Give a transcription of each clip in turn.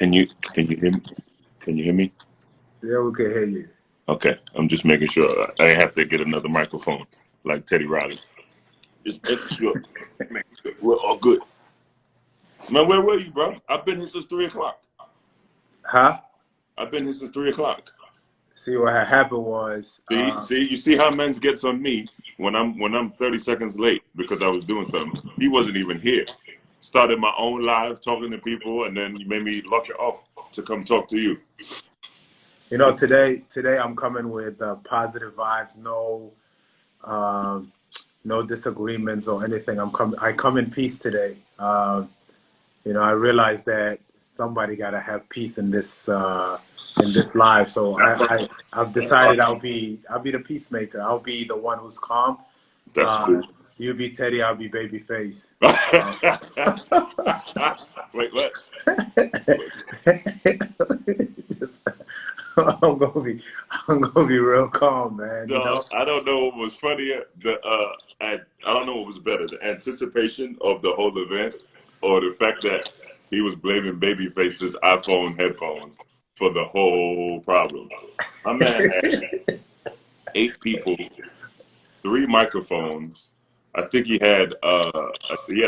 Can you hear me? Can you hear me? Yeah, we can hear you. Okay, I'm just making sure. I have to get another microphone like Teddy Riley. Just making sure. Making sure we're all good. Man, where were you, bro? I've been here since 3 o'clock. Huh? I've been here since 3 o'clock. See, what had happened was, You see how men gets on me when I'm 30 seconds late because I was doing something. He wasn't even here. Started my own live talking to people, and then you made me lock it off to come talk to you. today I'm coming with positive vibes, no disagreements or anything. I come in peace today. I realized that somebody got to have peace in this life. So I've decided I'll be the peacemaker. I'll be the one who's calm. That's cool. You be Teddy, I'll be Babyface. Wait, what? I'm gonna be real calm, man. No, I don't know what was funnier. I don't know what was better: the anticipation of the whole event, or the fact that he was blaming Babyface's iPhone headphones for the whole problem. My man had 8 people, 3 microphones. I think he had a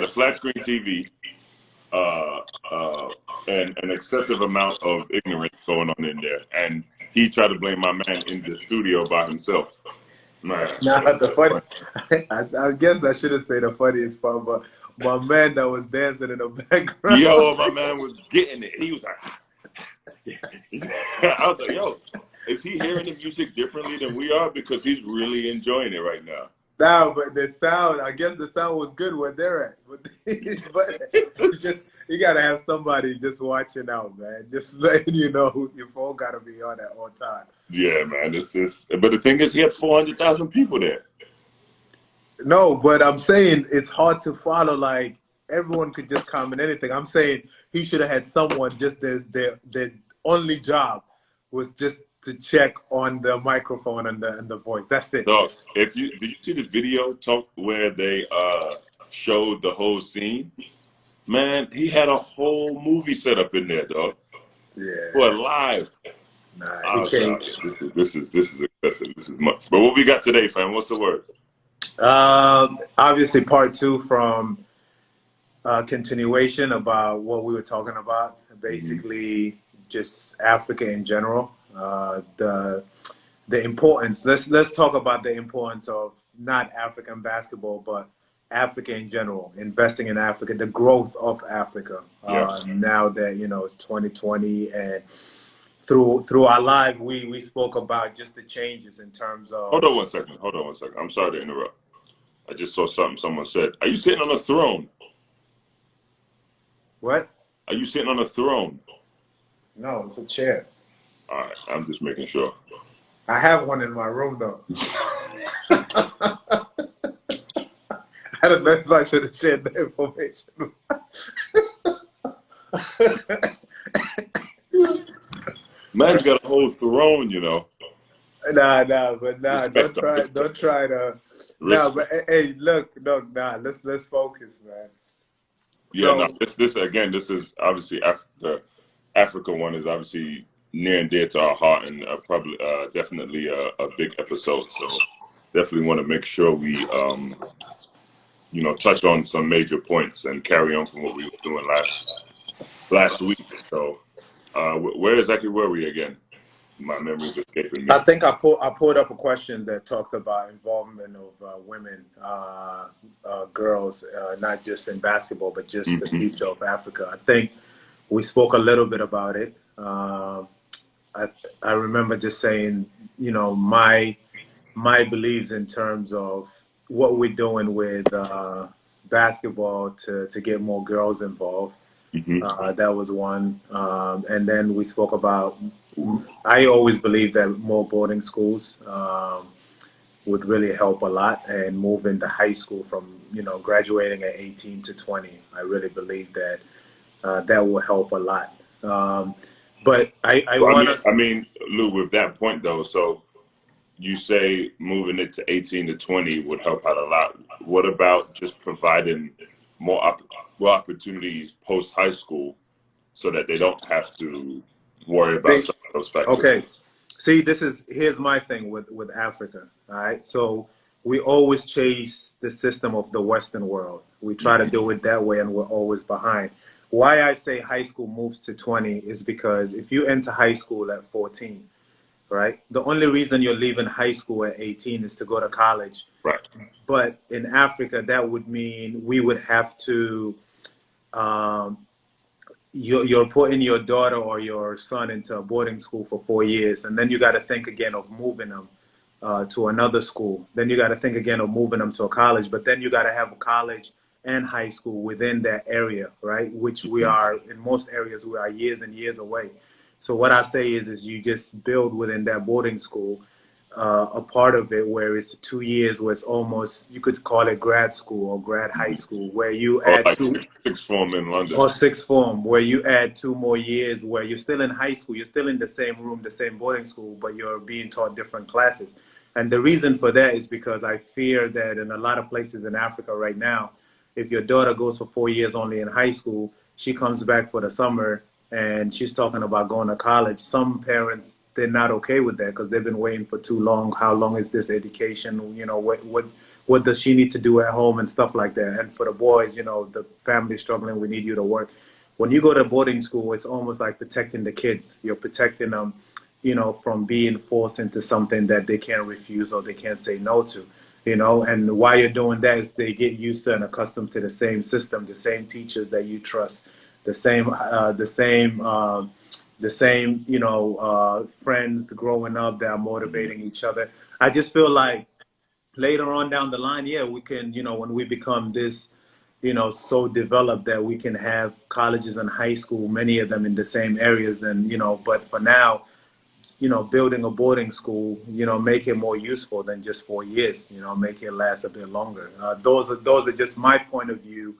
flat screen TV, and an excessive amount of ignorance going on in there. And he tried to blame my man in the studio by himself. Man, I guess I shouldn't say the funniest part, but my man that was dancing in the background. Yo, my man was getting it. He was like, I was like, yo, is he hearing the music differently than we are? Because he's really enjoying it right now. No, but I guess the sound was good where they're at. But you gotta have somebody just watching out, man. Just letting you know your phone gotta be on at all time. Yeah, man. But the thing is, he had 400,000 people there. No, but I'm saying it's hard to follow. Like everyone could just comment anything. I'm saying he should have had someone. Just their only job was just to check on the microphone and the voice. That's it. So, did you see the video where they showed the whole scene? Man, he had a whole movie set up in there, dog. Yeah. For live. Nah, he can't. This is excessive. This is much. But what we got today, fam? What's the word? Obviously, part 2 from continuation about what we were talking about. Basically, just Africa in general. The importance. Let's talk about the importance of not African basketball, but Africa in general. Investing in Africa, the growth of Africa. Now that it's 2020, and through our live, we spoke about just the changes in terms of. Hold on one second. I'm sorry to interrupt. I just saw something someone said. Are you sitting on a throne? What? Are you sitting on a throne? No, it's a chair. All right, I'm just making sure. I have one in my room, though. I don't know if I should have shared that information. Man's got a whole throne, Nah, don't try to. Nah, but hey, look, let's focus, man. Yeah, this is obviously the Africa one is obviously near and dear to our heart, and probably definitely a big episode. So definitely want to make sure we touch on some major points and carry on from what we were doing last week. So where exactly were we again? My memory's escaping me. I think I pulled up a question that talked about involvement of women, girls, not just in basketball, but just the future of Africa. I think we spoke a little bit about it. I remember just saying, my beliefs in terms of what we're doing with basketball to get more girls involved. That was one. And then we spoke about, I always believe that more boarding schools would really help a lot, and moving to high school from, graduating at 18 to 20. I really believe that that will help a lot. But I mean, Lou, with that point though, so you say moving it to 18 to 20 would help out a lot. What about just providing more opportunities post high school so that they don't have to worry about See, some of those factors. okay. See, here's my thing with Africa. All right. So we always chase the system of the Western world. We try to Mm-hmm. do it that way, and we're always behind. Why I say high school moves to 20 is because if you enter high school at 14, right, the only reason you're leaving high school at 18 is to go to college. Right. But in Africa, that would mean we would have to um, you're putting your daughter or your son into a boarding school for 4 years, and then you got to think again of moving them to another school. Then you got to think again of moving them to a college, but then you got to have a college and high school within that area, right? Which we Mm-hmm. are in most areas we are years and years away. So what I say is you just build within that boarding school a part of it where it's 2 years, where it's almost, you could call it grad school or grad high Mm-hmm. school, where you Or add like two, sixth form in London. or sixth form, where you add 2 more years, where you're still in high school, you're still in the same room, the same boarding school, but you're being taught different classes. And the reason for that is because I fear that in a lot of places in Africa right now, if your daughter goes for 4 years only in high school, she comes back for the summer and she's talking about going to college. Some parents, they're not okay with that because they've been waiting for too long. How long is this education? What does she need to do at home and stuff like that? And for the boys, the family's struggling. We need you to work. When you go to boarding school, it's almost like protecting the kids. You're protecting them, from being forced into something that they can't refuse or they can't say no to. And why you're doing that is they get used to and accustomed to the same system, the same teachers that you trust, the same friends growing up that are Mm-hmm. motivating each other. I just feel like later on down the line, yeah, we can, when we become this, so developed that we can have colleges and high school, many of them in the same areas, then, but for now, building a boarding school, make it more useful than just 4 years, make it last a bit longer. Those are just my point of view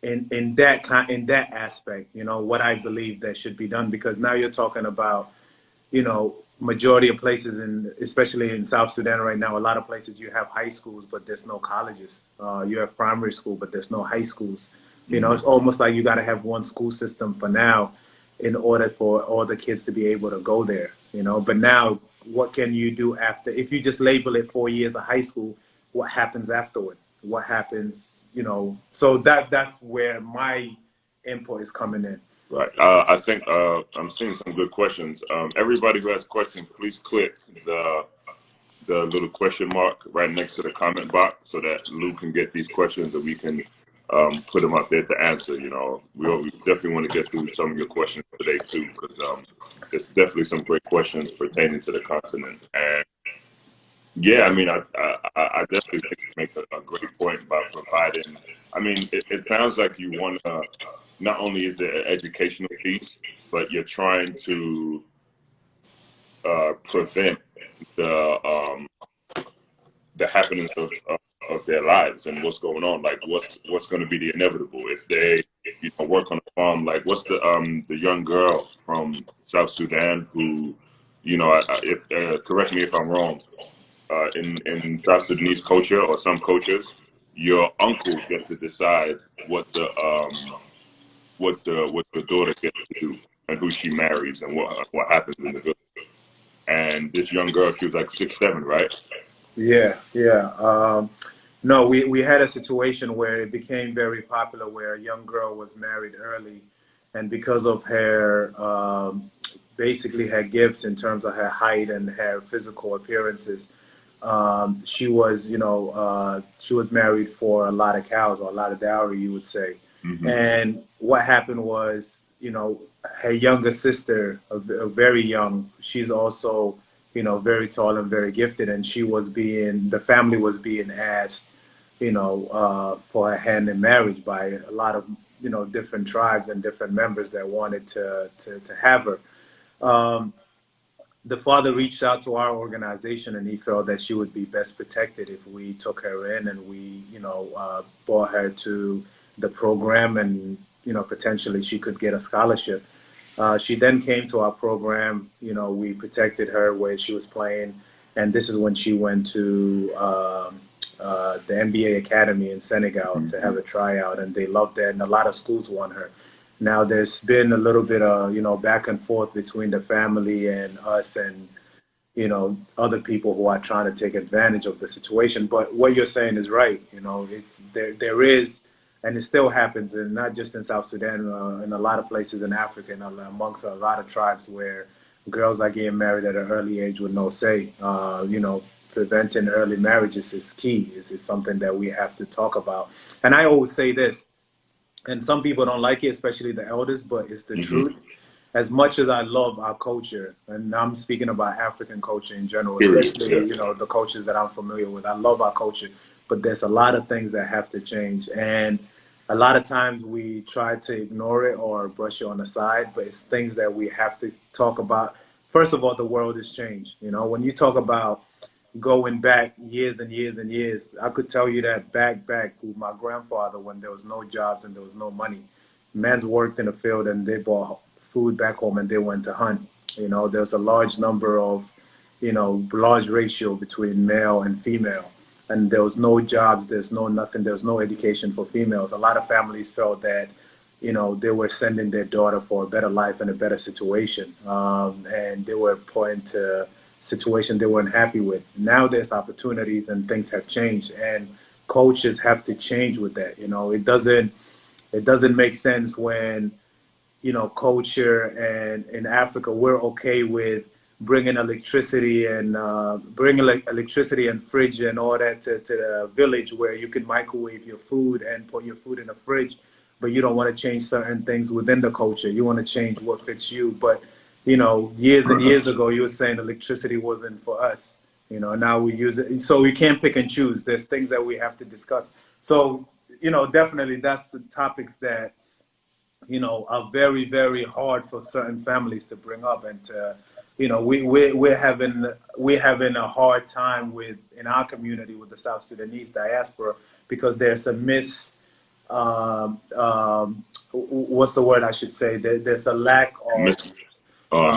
in that aspect, what I believe that should be done, because now you're talking about, majority of places, especially in South Sudan right now, a lot of places you have high schools, but there's no colleges. You have primary school, but there's no high schools. Mm-hmm. It's almost like you got to have one school system for now in order for all the kids to be able to go there. But now, what can you do after? If you just label it 4 years of high school, what happens afterward? What happens? So that's where my input is coming in. Right. I think I'm seeing some good questions. Everybody who has questions, please click the little question mark right next to the comment box so that Lou can get these questions and we can put them up there to answer. We definitely want to get through some of your questions today too, because there's definitely some great questions pertaining to the continent. And yeah, I mean, I definitely think you make a great point by providing. I mean, it sounds like you want to. Not only is it an educational piece, but you're trying to prevent the the happenings of their lives and what's going on. Like what's going to be the inevitable if they work on a farm. Like what's the young girl from South Sudan who if correct me if I'm wrong, in South Sudanese culture or some cultures, your uncle gets to decide what the daughter gets to do and who she marries and what happens in the village. And this young girl, she was like 6, 7, right? Yeah, yeah. No, we had a situation where it became very popular where a young girl was married early, and because of her, basically her gifts in terms of her height and her physical appearances, she was married for a lot of cows or a lot of dowry, you would say. Hmm. And what happened was, her younger sister, very young, she's also, very tall and very gifted, and the family was being asked, for her hand in marriage by a lot of, different tribes and different members that wanted to have her. Um, the father reached out to our organization and he felt that she would be best protected if we took her in and we, brought her to the program and, potentially she could get a scholarship. She then came to our program. We protected her where she was playing. And this is when she went to the NBA Academy in Senegal Hmm. to have a tryout. And they loved that. And a lot of schools want her. Now there's been a little bit of, back and forth between the family and us and, other people who are trying to take advantage of the situation. But what you're saying is right. It's there is, and it still happens, and not just in South Sudan, in a lot of places in Africa, and amongst a lot of tribes where girls are getting married at an early age with no say. Preventing early marriages is key. Is something that we have to talk about. And I always say this, and some people don't like it, especially the elders, but it's the truth. As much as I love our culture, and I'm speaking about African culture in general, Period. especially, Yeah. the cultures that I'm familiar with. I love our culture, but there's a lot of things that have to change. And a lot of times we try to ignore it or brush it on the side, but it's things that we have to talk about. First of all, the world has changed. When you talk about going back years and years and years, I could tell you that back with my grandfather, when there was no jobs and there was no money, men's worked in the field and they bought food back home and they went to hunt. There's a large number of, large ratio between male and female. And there was no jobs, there's no nothing, there's no education for females. A lot of families felt that, they were sending their daughter for a better life and a better situation. And they were put into situation they weren't happy with. Now there's opportunities and things have changed, and coaches have to change with that. It doesn't make sense when culture, and in Africa we're okay with bringing electricity and electricity and fridge and all that to the village where you can microwave your food and put your food in the fridge, but you don't want to change certain things within the culture. You want to change what fits you, but years and years ago, you were saying electricity wasn't for us. Now we use it. So we can't pick and choose. There's things that we have to discuss. So, definitely that's the topics that, are very, very hard for certain families to bring up. And to, we're having a hard time in our community with the South Sudanese diaspora, because there's a what's the word I should say? There's a lack of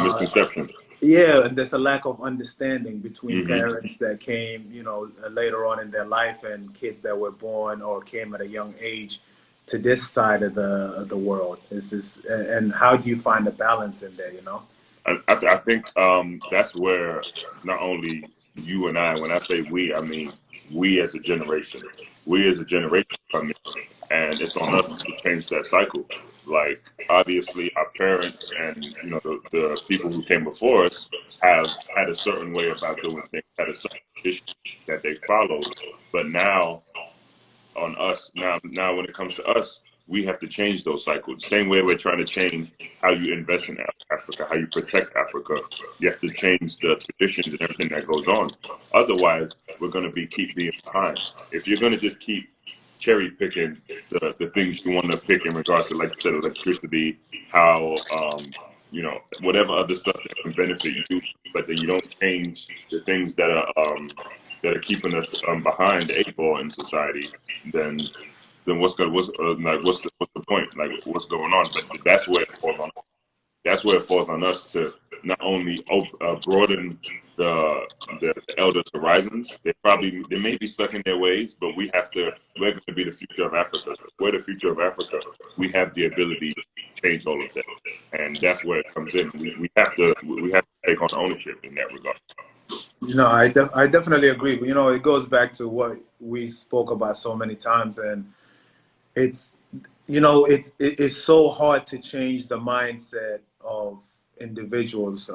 Misconception. yeah, and there's a lack of understanding between parents that came, later on in their life, and kids that were born or came at a young age to this side of the world. And how do you find the balance in there? I think that's where not only you and I, when I say we, I mean we as a generation. We as a generation come in, and it's on us to change that cycle. Like, obviously, our parents and the people who came before us have had a certain way about doing things, had a certain issue that they followed. But now on us, now when it comes to us, we have to change those cycles. Same way we're trying to change how you invest in Africa, how you protect Africa. You have to change the traditions and everything that goes on. Otherwise, we're going to keep being behind. If you're going to just keep cherry picking the things you want to pick in regards to, like you said, electricity, how whatever other stuff that can benefit you, but then you don't change the things that are keeping us behind the eight ball in society, then what's the point? Like, what's going on? But that's where it falls on. That's where it falls on us to not only broaden the elders' horizons. They may be stuck in their ways, but we're going to be the future of Africa. We're the future of Africa. We have the ability to change all of that, and that's where it comes in. We have to take on ownership in that regard. I definitely agree. But, it goes back to what we spoke about so many times, and it's it's so hard to change the mindset of individuals.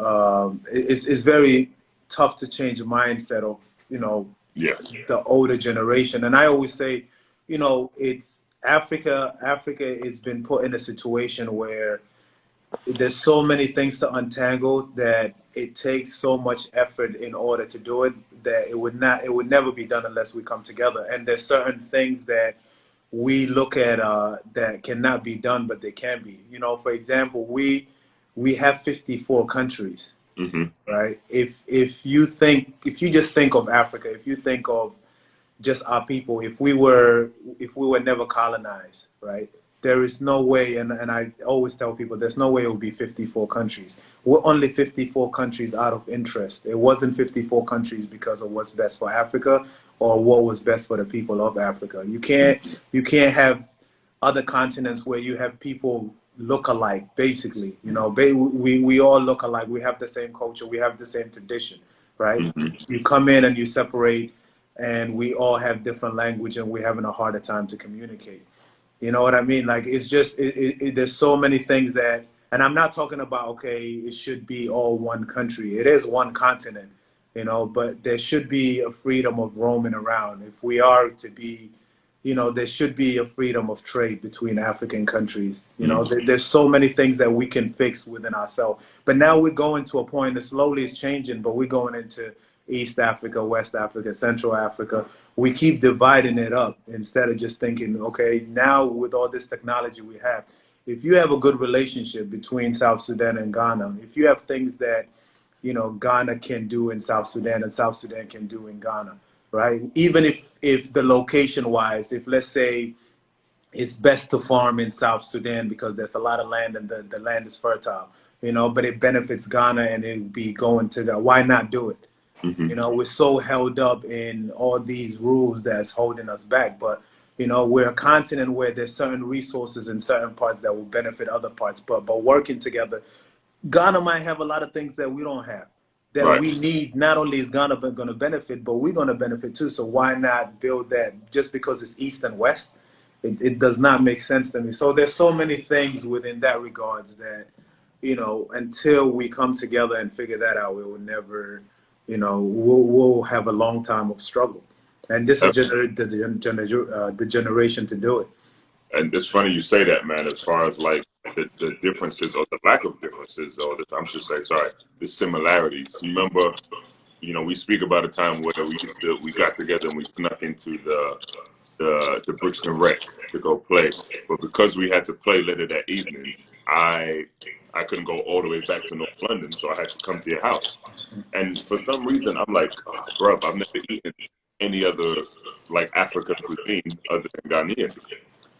It's very tough to change the mindset of Yeah. the older generation. And I always say, it's Africa. Africa has been put in a situation where there's so many things to untangle, that it takes so much effort in order to do it, that it would never be done unless we come together. And there's certain things that we look at that cannot be done, but they can be. For example, we have 54 countries, right? If you just think of Africa, if you think of just our people, if we were never colonized, right? There is no way, and I always tell people, there's no way it will be 54 countries. We're only 54 countries out of interest. It wasn't 54 countries because of what's best for Africa or what was best for the people of Africa. You can't have other continents where you have people look alike, basically. You know, we all look alike. We have the same culture. We have the same tradition, right? Mm-hmm. You come in and you separate, and we all have different language, and we're having a harder time to communicate. You know what I mean? Like, it's just there's so many things that, and I'm not talking about, okay, it should be all one country. It is one continent, you know, but there should be a freedom of roaming around. If we are to be, you know, there should be a freedom of trade between African countries. You know, Mm-hmm. there's so many things that we can fix within ourselves. But now we're going to a point that slowly is changing, but we're going into East Africa, West Africa, Central Africa. We keep dividing it up instead of just thinking, okay, now with all this technology we have, if you have a good relationship between South Sudan and Ghana, if you have things that, you know, Ghana can do in South Sudan and South Sudan can do in Ghana, right? Even if the location wise, if let's say it's best to farm in South Sudan because there's a lot of land and the land is fertile, you know, but it benefits Ghana and it would be going to the, why not do it? Mm-hmm. You know, we're so held up in all these rules that's holding us back. But, you know, we're a continent where there's certain resources in certain parts that will benefit other parts. But working together, Ghana might have a lot of things that we don't have that Right. we need. Not only is Ghana going to benefit, but we're going to benefit too. So why not build that just because it's East and West? It does not make sense to me. So there's so many things within that regards that, you know, until we come together and figure that out, we will never, you know, we'll have a long time of struggle. And this is the generation to do it. And it's funny you say that, man, as far as like the differences or the lack of differences, or I should say, sorry, the similarities. You remember, we speak about a time where we got together and we snuck into the Brixton Rec to go play. But because we had to play later that evening, I couldn't go all the way back to North London, so I had to come to your house. And for some reason, I'm like, oh, bro, I've never eaten any other like African cuisine other than Ghanaian.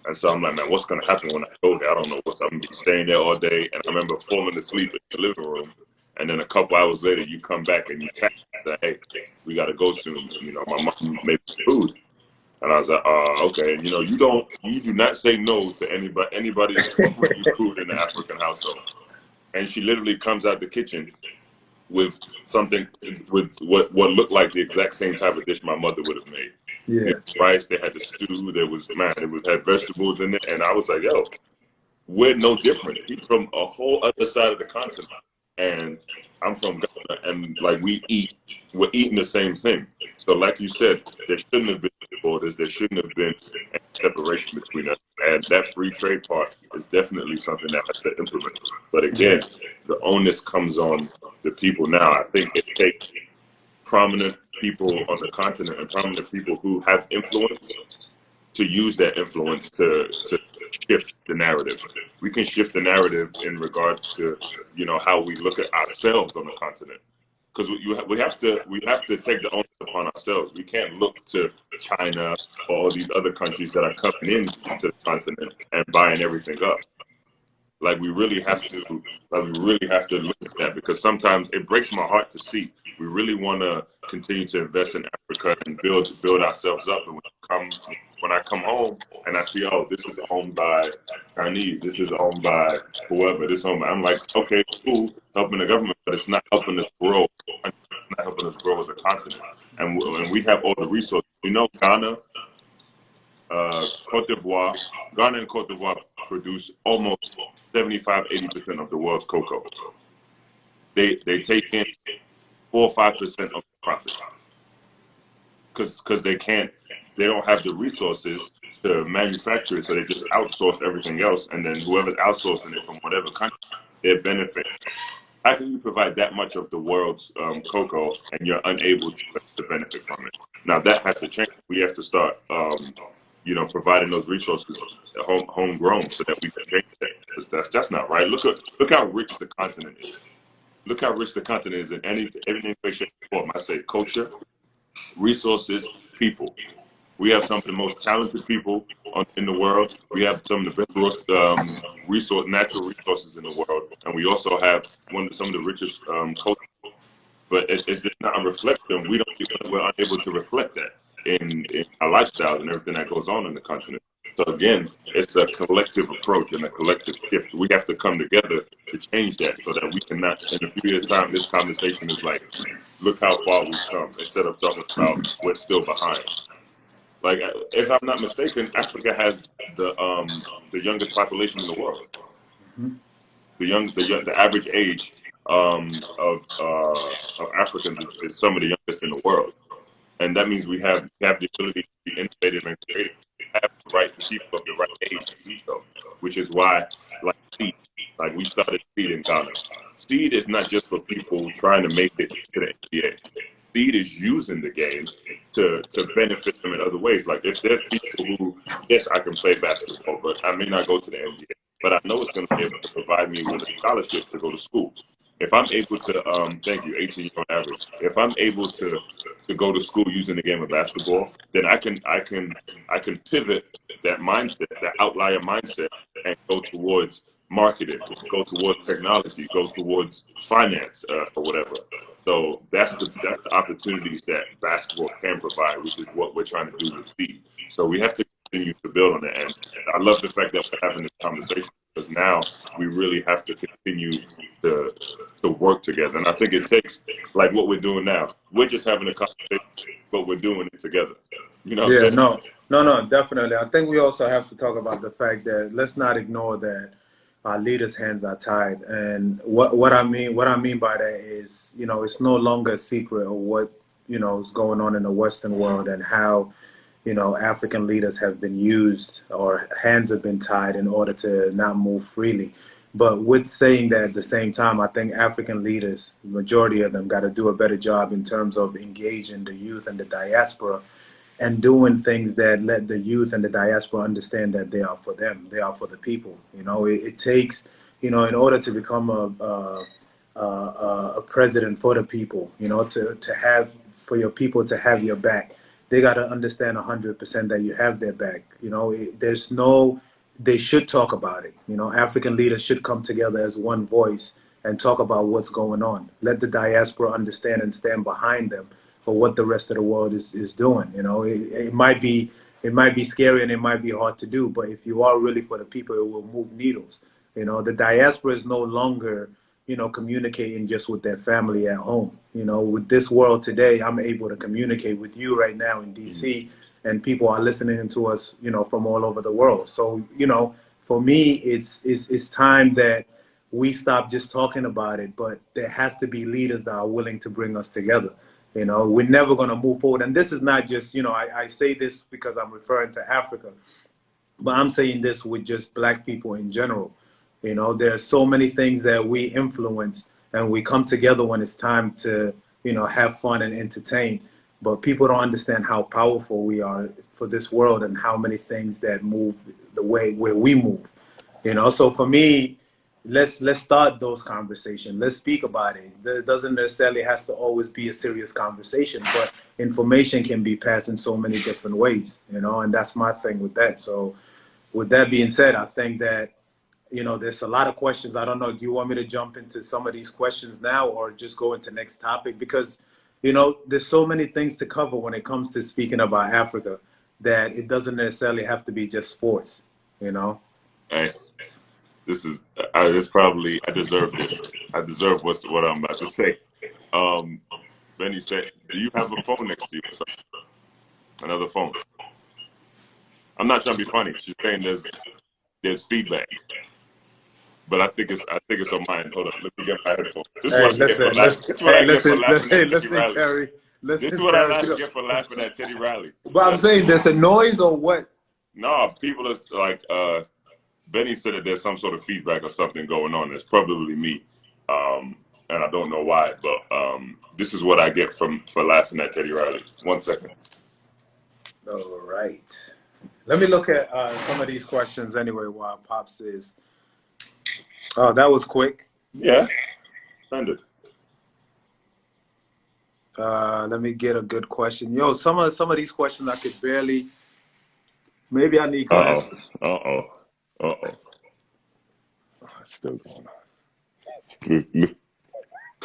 And so I'm like, man, what's gonna happen when I go there? I don't know what's. I'm gonna be staying there all day. And I remember falling asleep in the living room, and then a couple hours later, you come back and you text me, hey, we gotta go soon. My mom made food, and I was like, okay. And you do not say no to anybody offering you food in the African household. And she literally comes out the kitchen with something with what looked like the exact same type of dish my mother would have made. They Yeah. had rice, they had the stew, had vegetables in it, and I was like, yo, we're no different. He's from a whole other side of the continent, and I'm from Ghana, and like we're eating the same thing. So, like you said, there shouldn't have been borders. There shouldn't have been any separation between us. And that free trade part is definitely something that has to implement. But again, the onus comes on the people now. I think it takes prominent people on the continent and prominent people who have influence to use that influence to shift the narrative. We can shift the narrative in regards to how we look at ourselves on the continent, because we have to take the onus upon ourselves. We can't look to China or all these other countries that are coming in to the continent and buying everything up. Like we really have to look at that, because sometimes it breaks my heart to see we really want to continue to invest in Africa and build ourselves up. And when I come home and I see, oh, this is owned by Chinese, this is owned by whoever, I'm like, okay, cool, helping the government, but it's not helping us grow. It's not helping us grow as a continent. And we have all the resources. Ghana, Cote d'Ivoire, Ghana and Cote d'Ivoire produce almost 75-80% of the world's cocoa. They take in 4 or 5% of the profit, because they don't have the resources to manufacture it, so they just outsource everything else, and then whoever's outsourcing it from whatever country, they're benefiting. How can you provide that much of the world's cocoa and you're unable to benefit from it? Now that has to change. We have to start, providing those resources homegrown, so that we can change that. Because that's not right. Look how rich the continent is. Look how rich the continent is in everything, shape, or form. I say culture, resources, people. We have some of the most talented people in the world. We have some of the best natural resources in the world, and we also have some of the richest culture. But it's just not reflecting. We're unable to reflect that in our lifestyles and everything that goes on in the continent. So again, it's a collective approach and a collective shift. We have to come together to change that so that we cannot, in a few years' time, this conversation is like, look how far we've come, instead of talking about we're still behind. Like, if I'm not mistaken, Africa has the youngest population in the world. The average age of Africans is some of the youngest in the world, and that means we have the ability to be innovative and creative. We have the right people of the right age to do so, which is why, like seed, like we started seed in Ghana. Seed is not just for people trying to make it to the NBA. Seed is using the game to benefit them in other ways. Like if there's people who, yes, I can play basketball, but I may not go to the NBA, but I know it's going to be able to provide me with a scholarship to go to school. If I'm able to, thank you, 18 on average. If I'm able to go to school using the game of basketball, then I can pivot that mindset, that outlier mindset, and go towards marketing, go towards technology, go towards finance, or whatever. So that's the opportunities that basketball can provide, which is what we're trying to do with Seed. So we have to continue to build on that. And I love the fact that we're having this conversation, because now we really have to continue to work together. And I think it takes, like what we're doing now. We're just having a conversation, but we're doing it together. You know what I'm saying? No, definitely. I think we also have to talk about the fact that let's not ignore that our leaders' hands are tied. And what I mean by that is, it's no longer a secret of what, is going on in the Western world and how, African leaders have been used or hands have been tied in order to not move freely. But with saying that at the same time, I think African leaders, the majority of them, got to do a better job in terms of engaging the youth and the diaspora and doing things that let the youth and the diaspora understand that they are for them, they are for the people. It takes, in order to become a president for the people, to have, for your people to have your back, they got to understand 100% that you have their back. They should talk about it. African leaders should come together as one voice and talk about what's going on. Let the diaspora understand and stand behind them for what the rest of the world is doing. It might be scary and it might be hard to do, but if you are really for the people, it will move needles. The diaspora is no longer, communicating just with their family at home. With this world today, I'm able to communicate with you right now in DC, and people are listening to us, from all over the world. So, for me, it's time that we stop just talking about it, but there has to be leaders that are willing to bring us together. We're never going to move forward. And this is not just, I say this because I'm referring to Africa, but I'm saying this with just Black people in general. There are so many things that we influence and we come together when it's time to, have fun and entertain. But people don't understand how powerful we are for this world and how many things that move the way where we move. So for me, let's start those conversations. Let's speak about it. It doesn't necessarily has to always be a serious conversation, but information can be passed in so many different ways, and that's my thing with that. So with that being said, I think that, there's a lot of questions. I don't know, do you want me to jump into some of these questions now or just go into next topic? Because, there's so many things to cover when it comes to speaking about Africa that it doesn't necessarily have to be just sports, Hey, it's probably, I deserve this. I deserve what I'm about to say. Benny said, do you have a phone next to you or something? Another phone. I'm not trying to be funny. She's saying there's feedback. But I think it's on mine. Hold on, let me get my headphones. This is what I get for laughing. This is what I get for laughing at Teddy Riley. This is what I get for laughing at Teddy Riley. But I'm saying there's a noise or what? No, people are like, Benny said that there's some sort of feedback or something going on. It's probably me, and I don't know why. But this is what I get for laughing at Teddy Riley. 1 second. All right. Let me look at some of these questions anyway while Pops is. Oh, that was quick. Yeah, splendid. Let me get a good question. Yo, some of these questions I could barely. Maybe I need glasses. It's still going on.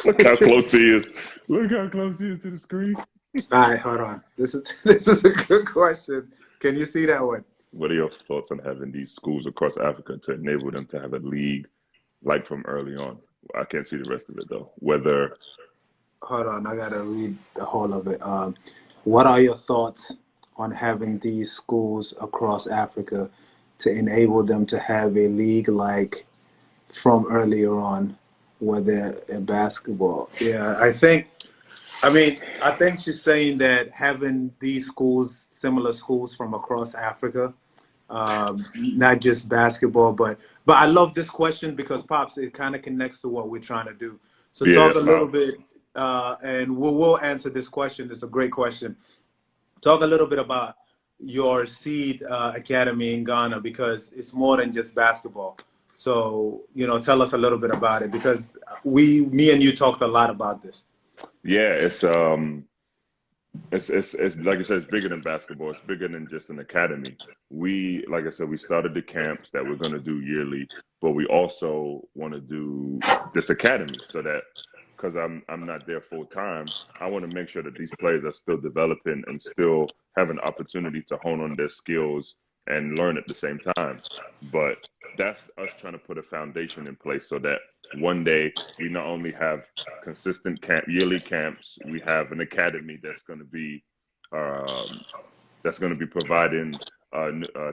Look how close he is. Look how close he is to the screen. All right, hold on. This is a good question. Can you see that one? What are your thoughts on having these schools across Africa to enable them to have a league like from early on? I can't see the rest of it though. Whether Hold on, I gotta read the whole of it. What are your thoughts on having these schools across Africa to enable them to have a league like from earlier on, whether in basketball? Yeah, I think she's saying that having these schools, similar schools from across Africa, not just basketball, but I love this question because pops, it kind of connects to what we're trying to do. So yeah, talk that's a little powerful. bit, and we'll answer this question. It's a great question. Talk a little bit about your Seed Academy in Ghana because it's more than just basketball. So tell us a little bit about it because me and you talked a lot about this. Yeah, it's like I said, it's bigger than basketball. It's bigger than just an academy. We, like I said, we started the camps that we're going to do yearly, but we also want to do this academy so that because I'm not there full time, I want to make sure that these players are still developing and still have an opportunity to hone on their skills and learn at the same time. But that's us trying to put a foundation in place so that one day we not only have consistent yearly camps, we have an academy um, that's going to be providing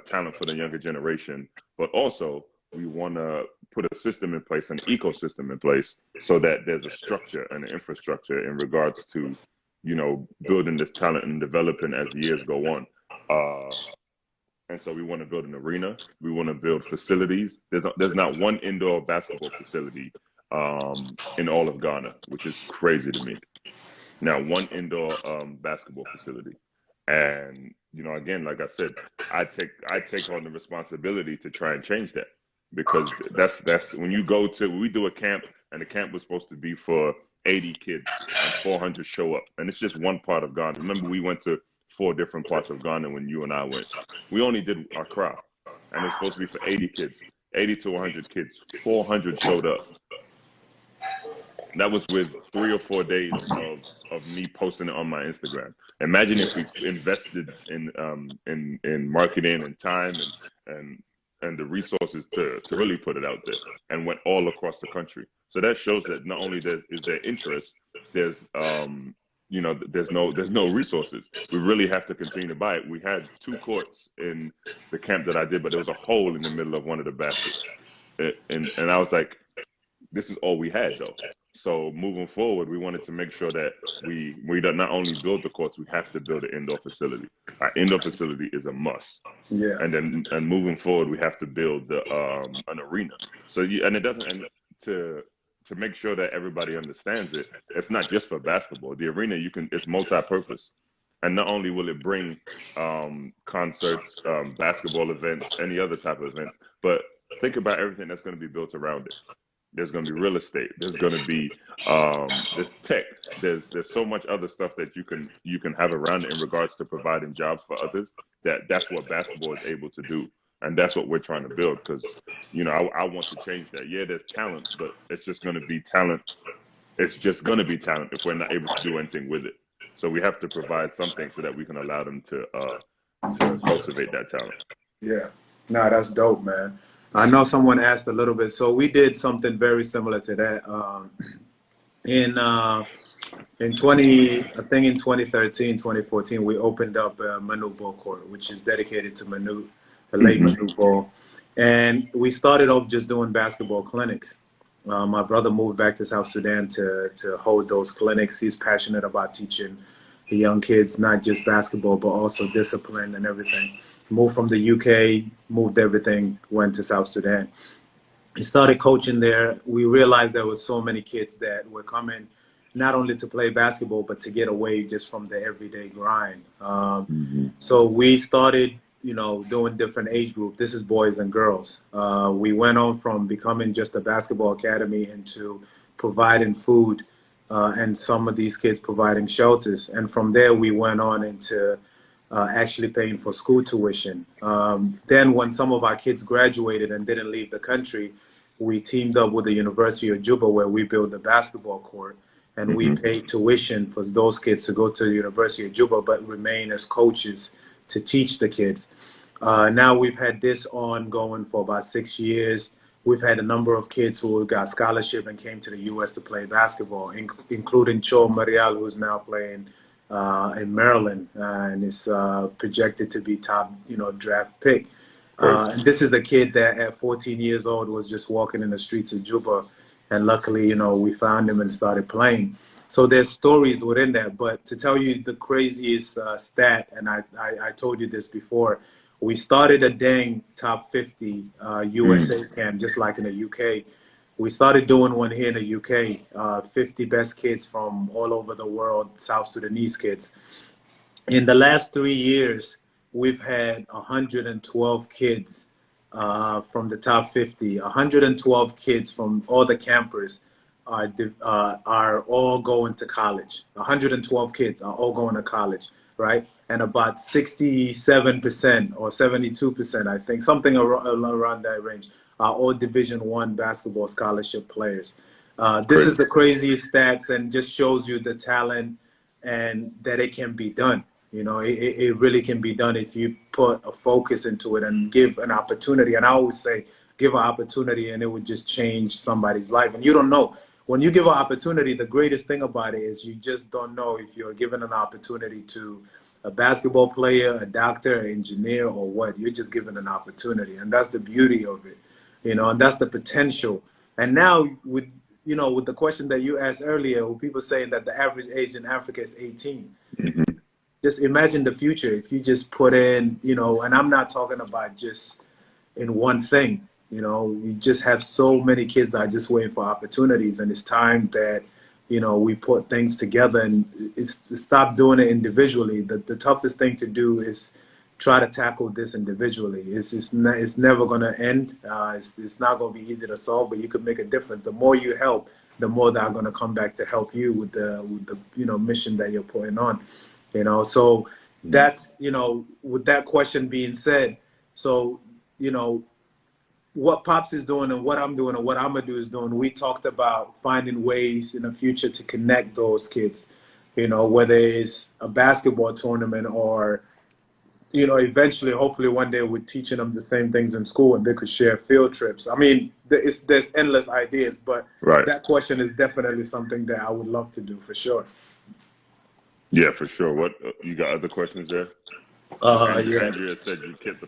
talent for the younger generation, but also we want to put a system in place, an ecosystem in place, so that there's a structure and an infrastructure in regards to, building this talent and developing as the years go on. Uh, and so we want to build an arena. We want to build facilities. There's not one indoor basketball facility in all of Ghana, which is crazy to me. Now, one indoor basketball facility, and again, like I said, I take on the responsibility to try and change that because that's when you go to we do a camp and the camp was supposed to be for 80 kids and 400 show up, and it's just one part of Ghana. Remember, we went to four different parts of Ghana when you and I went. We only did Accra, and it was supposed to be for 80 kids, 80 to 100 kids. 400 showed up. That was with 3 or 4 days of me posting it on my Instagram. Imagine if we invested in marketing and time and and the resources to really put it out there and went all across the country. So that shows that not only is there interest, there's there's no resources. We really have to continue to buy it. We had 2 courts in the camp that I did, but there was a hole in the middle of one of the baskets, and I was like, this is all we had though. So moving forward, we wanted to make sure that we not only build the courts, we have to build an indoor facility. Our indoor facility is a must, Yeah. and moving forward, we have to build an arena. So and it doesn't and to make sure that everybody understands it, it's not just for basketball. The arena it's multi-purpose, and not only will it bring concerts, basketball events, any other type of events, but think about everything that's going to be built around it. There's going to be real estate. There's going to be there's tech. There's so much other stuff that you can have around it in regards to providing jobs for others. That's what basketball is able to do, and that's what we're trying to build. Because I want to change that. Yeah, there's talent, but it's just going to be talent. It's just going to be talent if we're not able to do anything with it. So we have to provide something so that we can allow them to cultivate that talent. Yeah. No, that's dope, man. I know someone asked a little bit. So we did something very similar to that. In in 20, I think in 2013, 2014, we opened up a Manu Ball Court, which is dedicated to Manu, the late Hmm. Manu Ball. And we started off just doing basketball clinics. My brother moved back to South Sudan to hold those clinics. He's passionate about teaching the young kids, not just basketball, but also discipline and everything. Moved from the UK, moved everything, went to South Sudan. He started coaching there. We realized there was so many kids that were coming not only to play basketball, but to get away just from the everyday grind. Hmm. So we started, doing different age group. This is boys and girls. We went on from becoming just a basketball academy into providing food, and some of these kids providing shelters. And from there, we went on into actually paying for school tuition. Then when some of our kids graduated and didn't leave the country, we teamed up with the University of Juba where we built the basketball court and we Hmm. paid tuition for those kids to go to the University of Juba but remain as coaches to teach the kids. Now we've had this ongoing for about 6 years. We've had a number of kids who got scholarship and came to the U.S. to play basketball, including Cho Marial, who's now playing in Maryland and is projected to be top, draft pick. And this is a kid that at 14 years old was just walking in the streets of Juba, and luckily, we found him and started playing. So there's stories within that. But to tell you the craziest stat, and I told you this before, we started a Deng top 50 USA camp, just like in the UK. We started doing one here in the UK, 50 best kids from all over the world, South Sudanese kids. In the last 3 years, we've had 112 kids from the top 50. 112 kids from all the campers are all going to college. 112 kids are all going to college, right? And about 67% or 72%, I think, something around that range, are all Division I basketball scholarship players. This is the craziest stats, and just shows you the talent and that it can be done. It really can be done if you put a focus into it and give an opportunity. And I always say, give an opportunity and it would just change somebody's life. And you don't know. When you give an opportunity, the greatest thing about it is you just don't know if you're given an opportunity to a basketball player, a doctor, an engineer, or what. You're just given an opportunity. And that's the beauty of it, and that's the potential. And now with the question that you asked earlier, with people saying that the average age in Africa is 18. Mm-hmm. Just imagine the future if you just put in, and I'm not talking about just in one thing. You just have so many kids that are just waiting for opportunities, and it's time that, we put things together and stop doing it individually. The toughest thing to do is try to tackle this individually. It's never going to end. It's not going to be easy to solve, but you could make a difference. The more you help, the more that are going to come back to help you with the mission that you're putting on. So that's, with that question being said, so, what Pops is doing and what I'm doing and what I'm going to do is doing, we talked about finding ways in the future to connect those kids, whether it's a basketball tournament or, eventually, hopefully one day we're teaching them the same things in school and they could share field trips. I mean, there's endless ideas, but that question is definitely something that I would love to do for sure. Yeah, for sure. What you got other questions there? Andrea said you kept the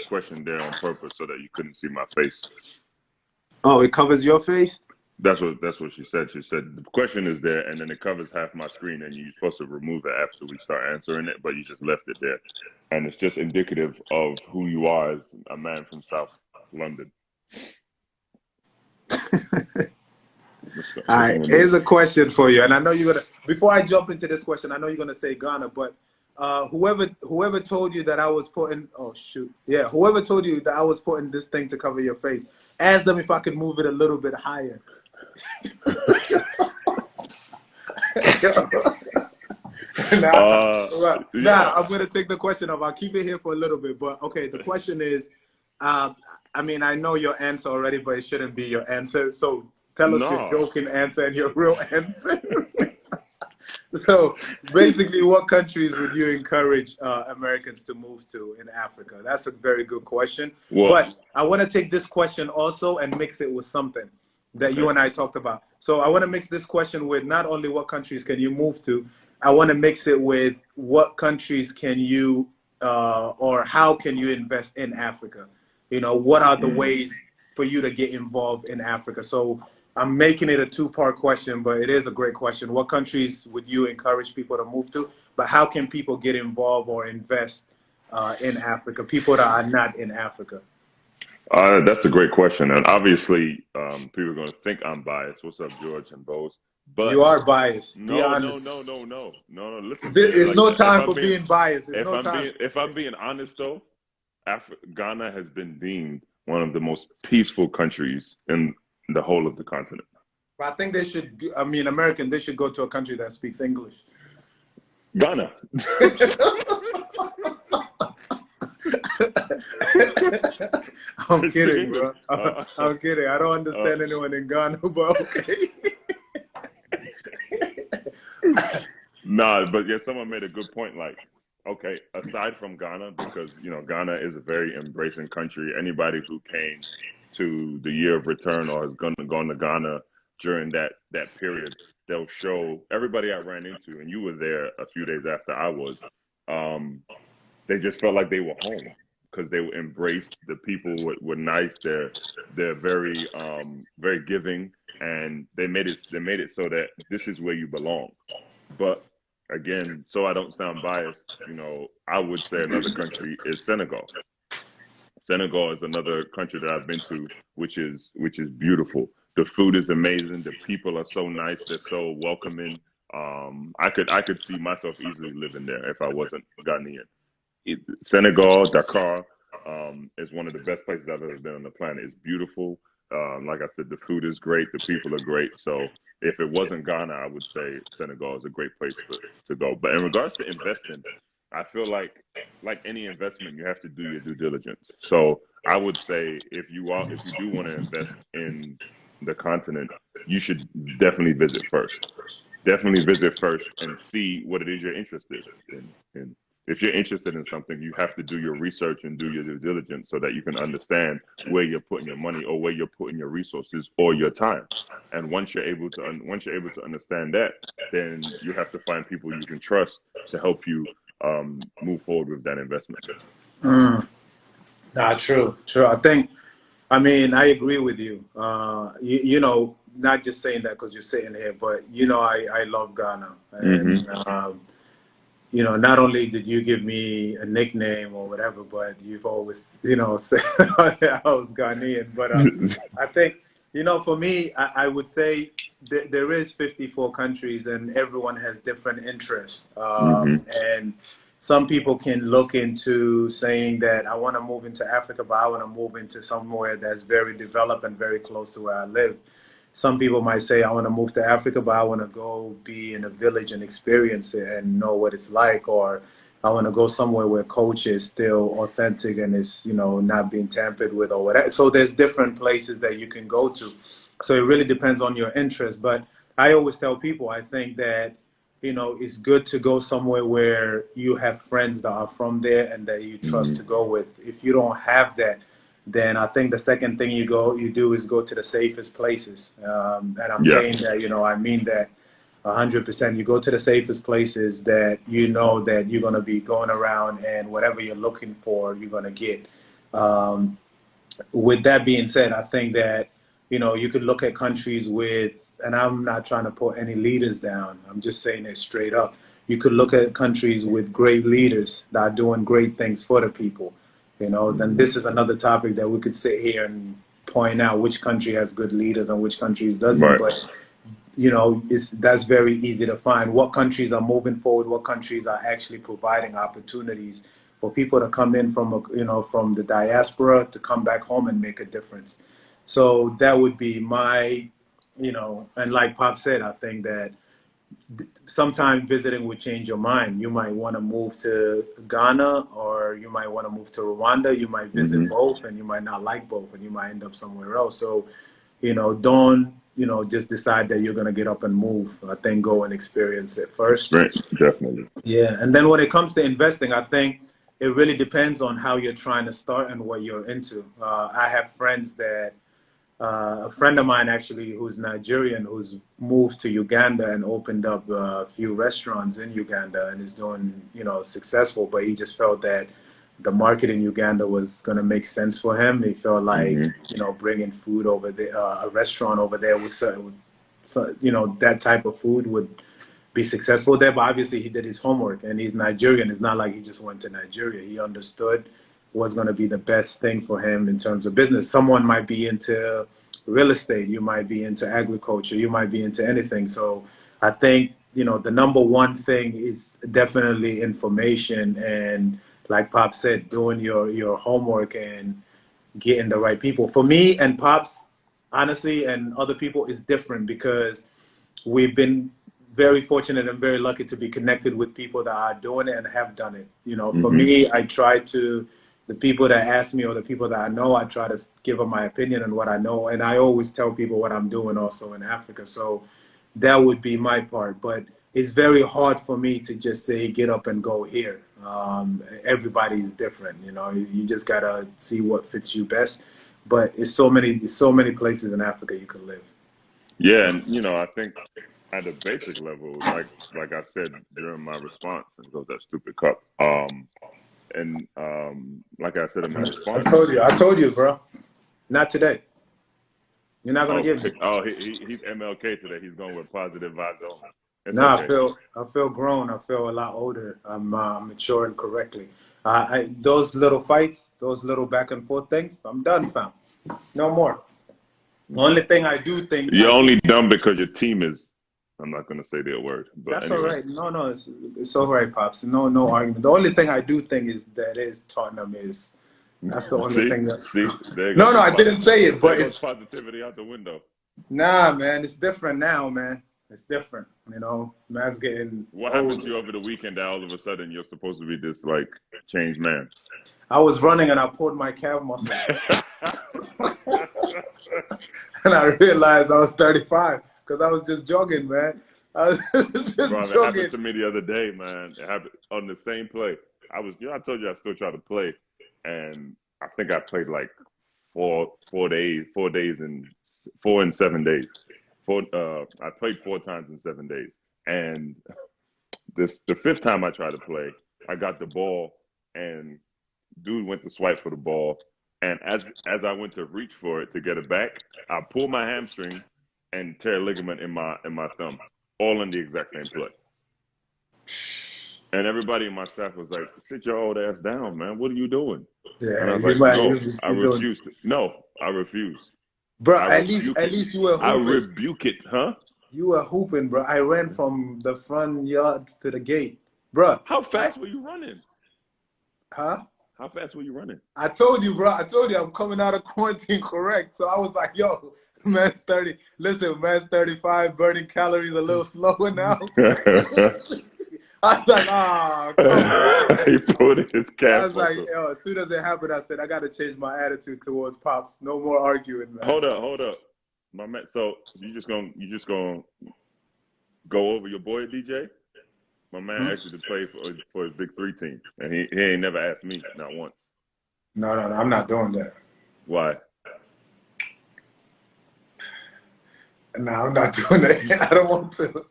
question there on purpose so that you couldn't see my face. Oh, it covers your face? That's what she said. She said the question is there, and then it covers half my screen, and you're supposed to remove it after we start answering it, but you just left it there, and it's just indicative of who you are as a man from South London. All right, here's a question for you, and I know you're gonna. Before I jump into this question, I know you're gonna say Ghana, but whoever told you that I was putting, whoever told you that I was putting this thing to cover your face, ask them if I could move it a little bit higher. I'm gonna take the question off. I'll keep it here for a little bit, but okay. The question is, I know your answer already, but it shouldn't be your answer. So tell us your joking answer and your real answer. So basically, what countries would you encourage Americans to move to in Africa? That's a very good question. But I want to take this question also and mix it with something that you and I talked about. So I want to mix this question with not only what countries can you move to, I want to mix it with what countries can you or how can you invest in Africa? What are the ways for you to get involved in Africa? So I'm making it a two-part question, but it is a great question. What countries would you encourage people to move to? But how can people get involved or invest in Africa, people that are not in Africa? That's a great question. And obviously, people are going to think I'm biased. What's up, George and Bose? But you are biased. No. Listen, there's no time for being biased. If I'm being honest, though, Ghana has been deemed one of the most peaceful countries in the whole of the continent. But I think they should. American. They should go to a country that speaks English. Ghana. I'm kidding, bro. I'm kidding. I don't understand anyone in Ghana, but okay. Nah, but yeah, someone made a good point. Like, Okay, aside from Ghana, because Ghana is a very embracing country. Anybody who came to the year of return or has gone to Ghana during that period, they'll show everybody I ran into, and you were there a few days after I was. Um, they just felt like they were home because they were embraced. The people were nice. They're very giving, and they made it so that this is where you belong. But again, so I don't sound biased, I would say another country is Senegal. Senegal is another country that I've been to, which is beautiful. The food is amazing. The people are so nice. They're so welcoming. I could see myself easily living there if I wasn't Ghanaian. Senegal, Dakar, is one of the best places I've ever been on the planet. It's beautiful. Like I said, the food is great. The people are great. So if it wasn't Ghana, I would say Senegal is a great place to go. But in regards to investing, I feel like any investment, you have to do your due diligence. So I would say if you do want to invest in the continent, you should definitely visit first. Definitely visit first and see what it is you're interested in. If you're interested in something, you have to do your research and do your due diligence so that you can understand where you're putting your money or where you're putting your resources or your time. And once you're able to understand that, then you have to find people you can trust to help you move forward with that investment. Mm. Nah, true, true. I mean, I agree with you. Not just saying that because you're sitting here, but I love Ghana, and Hmm. not only did you give me a nickname or whatever, but you've always, said I was Ghanaian. But I think, for me, I would say there is 54 countries and everyone has different interests. Hmm. And some people can look into saying that I want to move into Africa, but I want to move into somewhere that's very developed and very close to where I live. Some people might say, I want to move to Africa, but I want to go be in a village and experience it and know what it's like. Or I want to go somewhere where culture is still authentic and it's, not being tampered with or whatever. So there's different places that you can go to. So it really depends on your interest. But I always tell people, I think that, it's good to go somewhere where you have friends that are from there and that you trust Hmm. to go with. If you don't have that, then I think the second thing you do is go to the safest places. And I'm Yeah. saying that, I mean that 100%. You go to the safest places that you know that you're going to be going around and whatever you're looking for, you're going to get. Um, with that being said, I think that you could look at countries with, and I'm not trying to put any leaders down. I'm just saying it straight up. You could look at countries with great leaders that are doing great things for the people. Then Hmm. this is another topic that we could sit here and point out which country has good leaders and which countries doesn't. Right. But that's very easy to find. What countries are moving forward? What countries are actually providing opportunities for people to come in from the diaspora to come back home and make a difference? So that would be my, and like Pop said, I think that sometimes visiting would change your mind. You might want to move to Ghana or you might want to move to Rwanda. You might visit Hmm. both and you might not like both and you might end up somewhere else. So, don't, just decide that you're going to get up and move. I think go and experience it first. Experience, definitely. Yeah. And then when it comes to investing, I think it really depends on how you're trying to start and what you're into. I have friends that a friend of mine actually who's Nigerian who's moved to Uganda and opened up a few restaurants in Uganda and is doing successful, but he just felt that the market in Uganda was going to make sense for him. He felt like Hmm. bringing food over there, a restaurant over there with certain, that type of food would be successful there. But obviously, he did his homework, and he's Nigerian. It's not like he just went to Nigeria. He understood what's going to be the best thing for him in terms of business. Someone might be into real estate. You might be into agriculture. You might be into anything. So I think the number one thing is definitely information and, like Pop said, doing your homework and getting the right people. For me and Pops, honestly, and other people is different because we've been very fortunate and very lucky to be connected with people that are doing it and have done it. For Hmm. me, I try to, the people that ask me or the people that I know, I try to give them my opinion on what I know. And I always tell people what I'm doing also in Africa. So that would be my part. But it's very hard for me to just say get up and go here. Everybody is different, you know. You just gotta see what fits you best. But it's so many places in Africa you can live. Yeah, and you know, I think at a basic level, like I said during my response, and goes that stupid cup. And like I said in my response, I told you, bro. Not today. You're not gonna oh, give me. he's MLK today. He's going with positive vibes only. It's No, okay. I feel grown. I feel a lot older. I'm maturing correctly. Those little fights, those little back and forth things, I'm done, fam. No more. The only thing I do think You're only dumb because your team is. I'm not going to say their word, but that's anyway. all right. No, it's all right, pops. No argument. The only thing I do think is that Tottenham is. That's the only thing that's. See, there you No, go. I didn't say it, but it's positivity out the window. Nah, man, it's different now, man. It's different, you know. Man's getting. What happened to you over the weekend that all of a sudden you're supposed to be this like changed man? I was running and I pulled my calf muscle, and I realized I was 35 because I was just jogging, man. I was just Bro, jogging. it happened to me the other day, man. It happened on the same play. I told you I still try to play, and I think I played like 4 days and 4 and 7 days. I played 4 times in 7 days, and the fifth time I tried to play, I got the ball, and dude went to swipe for the ball, and as I went to reach for it to get it back, I pulled my hamstring and tear a ligament in my thumb, all in the exact same play. And everybody in my staff was like, "Sit your old ass down, man. What are you doing?" Yeah, and I was like, "No, I refuse. No, I refuse." Bro, at least you were hooping. I rebuke it, huh? You were hooping, bro. I ran from the front yard to the gate, bro. How fast were you running? Huh? How fast were you running? I told you, bro. I told you I'm coming out of quarantine correct. So I was like, yo, man's 30. Listen, man's 35, burning calories a little slower now. I was like, come on. He pulled his calf. I was like, yo, as soon as it happened, I said, I got to change my attitude towards Pops. No more arguing, man. Hold up. My man, so you just gonna go over your boy, DJ? My man asked you to play for his Big 3 team, and he ain't never asked me, not once. No, I'm not doing that. Why? No, I'm not doing that. I don't want to.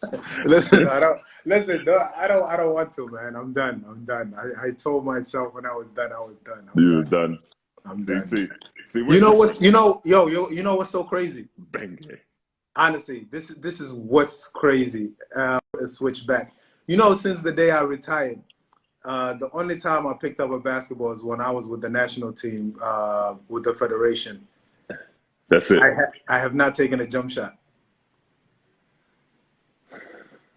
Listen, I don't want to, man. I'm done. I told myself when I was done, I was done. You was done. I'm done. See, you know what's so crazy? Bang. Honestly, this is what's crazy. Switch back. You know, since the day I retired, the only time I picked up a basketball is when I was with the national team, with the federation. That's it. I have not taken a jump shot.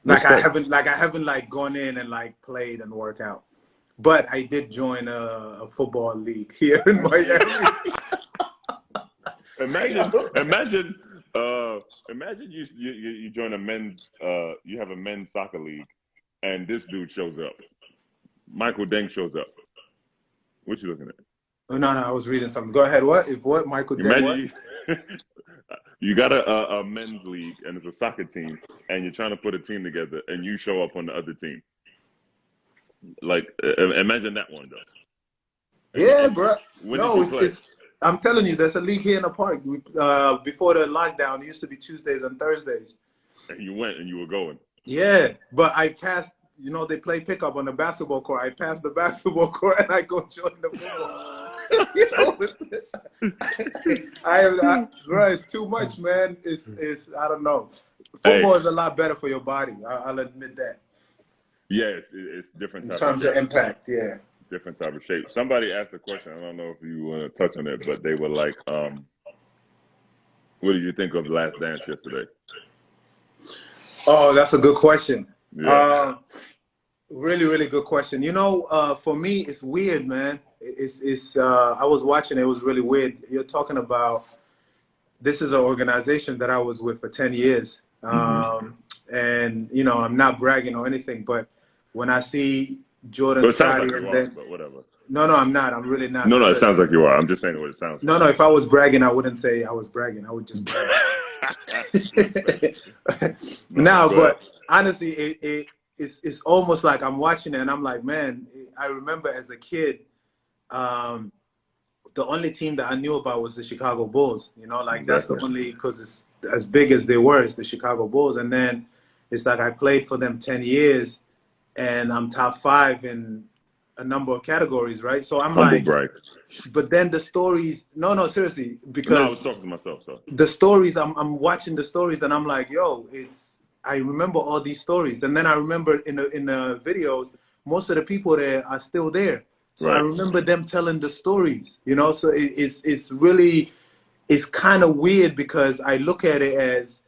I haven't gone in and like played and worked out. But I did join a football league here in Miami. Imagine you join a men's you have a men's soccer league, and this dude shows up. Luol Deng shows up. What you looking at? Oh, no, I was reading something. Go ahead. What? Luol Deng? You got a men's league, and it's a soccer team, and you're trying to put a team together, and you show up on the other team. Like, imagine that one, though. Yeah, bro. I'm telling you, there's a league here in the park. Before the lockdown, it used to be Tuesdays and Thursdays. And you went, and you were going. Yeah, but I passed. You know, they play pickup on the basketball court. I passed the basketball court, and I go join the football. You know, bro, it's too much, man. It's I don't know. Football is a lot better for your body. I'll admit that. Yeah, it's different in terms of impact. Yeah, different type of shape. Somebody asked a question. I don't know if you want to touch on it, but they were like, "What did you think of Last Dance yesterday?" Oh, that's a good question. Yeah. Really, really good question. You know, for me, it's weird, man. I was watching. It was really weird. You're talking about. This is an organization that I was with for 10 years. And, you know, I'm not bragging or anything, but when I see Jordan Scotty and then, but whatever. No, I'm not. I'm really not. No, it sounds like you are. I'm just saying what it sounds like. No, if I was bragging, I wouldn't say I was bragging. I would just brag. But honestly, it's almost like I'm watching it and I'm like, man, I remember as a kid, the only team that I knew about was the Chicago Bulls. You know, like that's the Exactly. only, because it's as big as they were, it's the Chicago Bulls. And then it's like I played for them 10 years and I'm top 5 in a number of categories, right? So I'm Humble like, brag. but then the stories, no, seriously, No, I because was talking to myself, so. the stories, I'm watching the stories and I'm like, yo, I remember all these stories. And then I remember in the videos, most of the people there are still there. So I Right. remember them telling the stories, you know. So it's really, it's kind of weird because I look at it as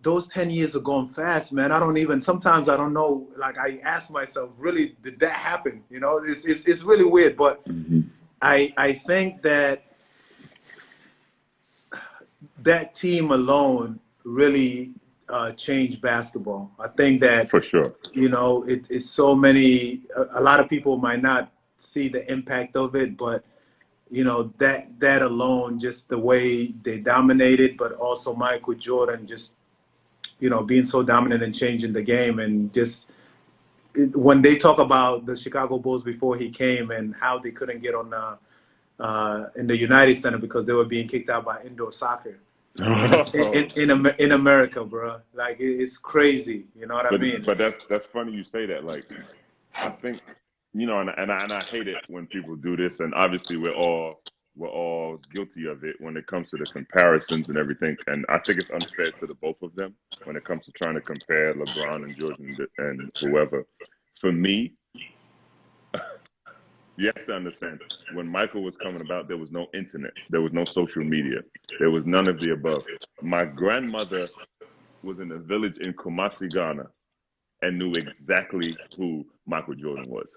those 10 years are going fast, man. Sometimes I don't know, like I ask myself, really, did that happen? You know, it's really weird. But I think that that team alone really changed basketball. I think that, For sure. you know, it's so many, a lot of people might not see the impact of it, but, you know, that alone, just the way they dominated, but also Michael Jordan just, you know, being so dominant and changing the game. And just when they talk about the Chicago Bulls before he came and how they couldn't get on in the United Center because they were being kicked out by indoor soccer in America, bro. Like it's crazy. You know what I mean? But that's funny you say that. Like, I think, you know, and I hate it when people do this, and obviously we're all guilty of it when it comes to the comparisons and everything. And I think it's unfair to the both of them when it comes to trying to compare LeBron and Jordan and whoever. For me, you have to understand, when Michael was coming about, there was no internet, there was no social media, there was none of the above. My grandmother was in a village in Kumasi, Ghana, and knew exactly who Michael Jordan was.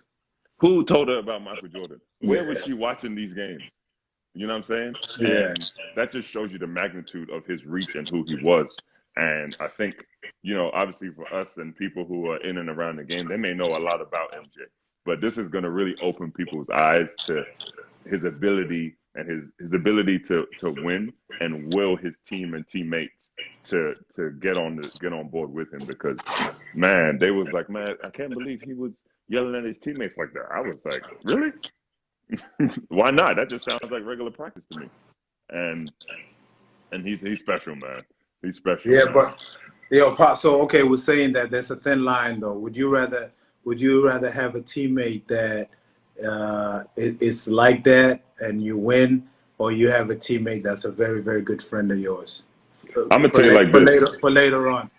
Who told her about Michael Jordan? Where was Yeah, she watching these games? You know what I'm saying? yeah, And that just shows you the magnitude of his reach and who he was. And I think, you know, obviously for us and people who are in and around the game, they may know a lot about MJ. But this is going to really open people's eyes to his ability and his ability to win and will his team and teammates to get on board with him, because man, they was like, man, I can't believe he was yelling at his teammates like that. I was like, really? Why not? That just sounds like regular practice to me. And he's special, man. He's special, yeah. man. But Pop. So okay, we're saying that there's a thin line though. Would you rather have a teammate that it's like that and you win, or you have a teammate that's a very very good friend of yours I'm gonna tell you like this. for later on?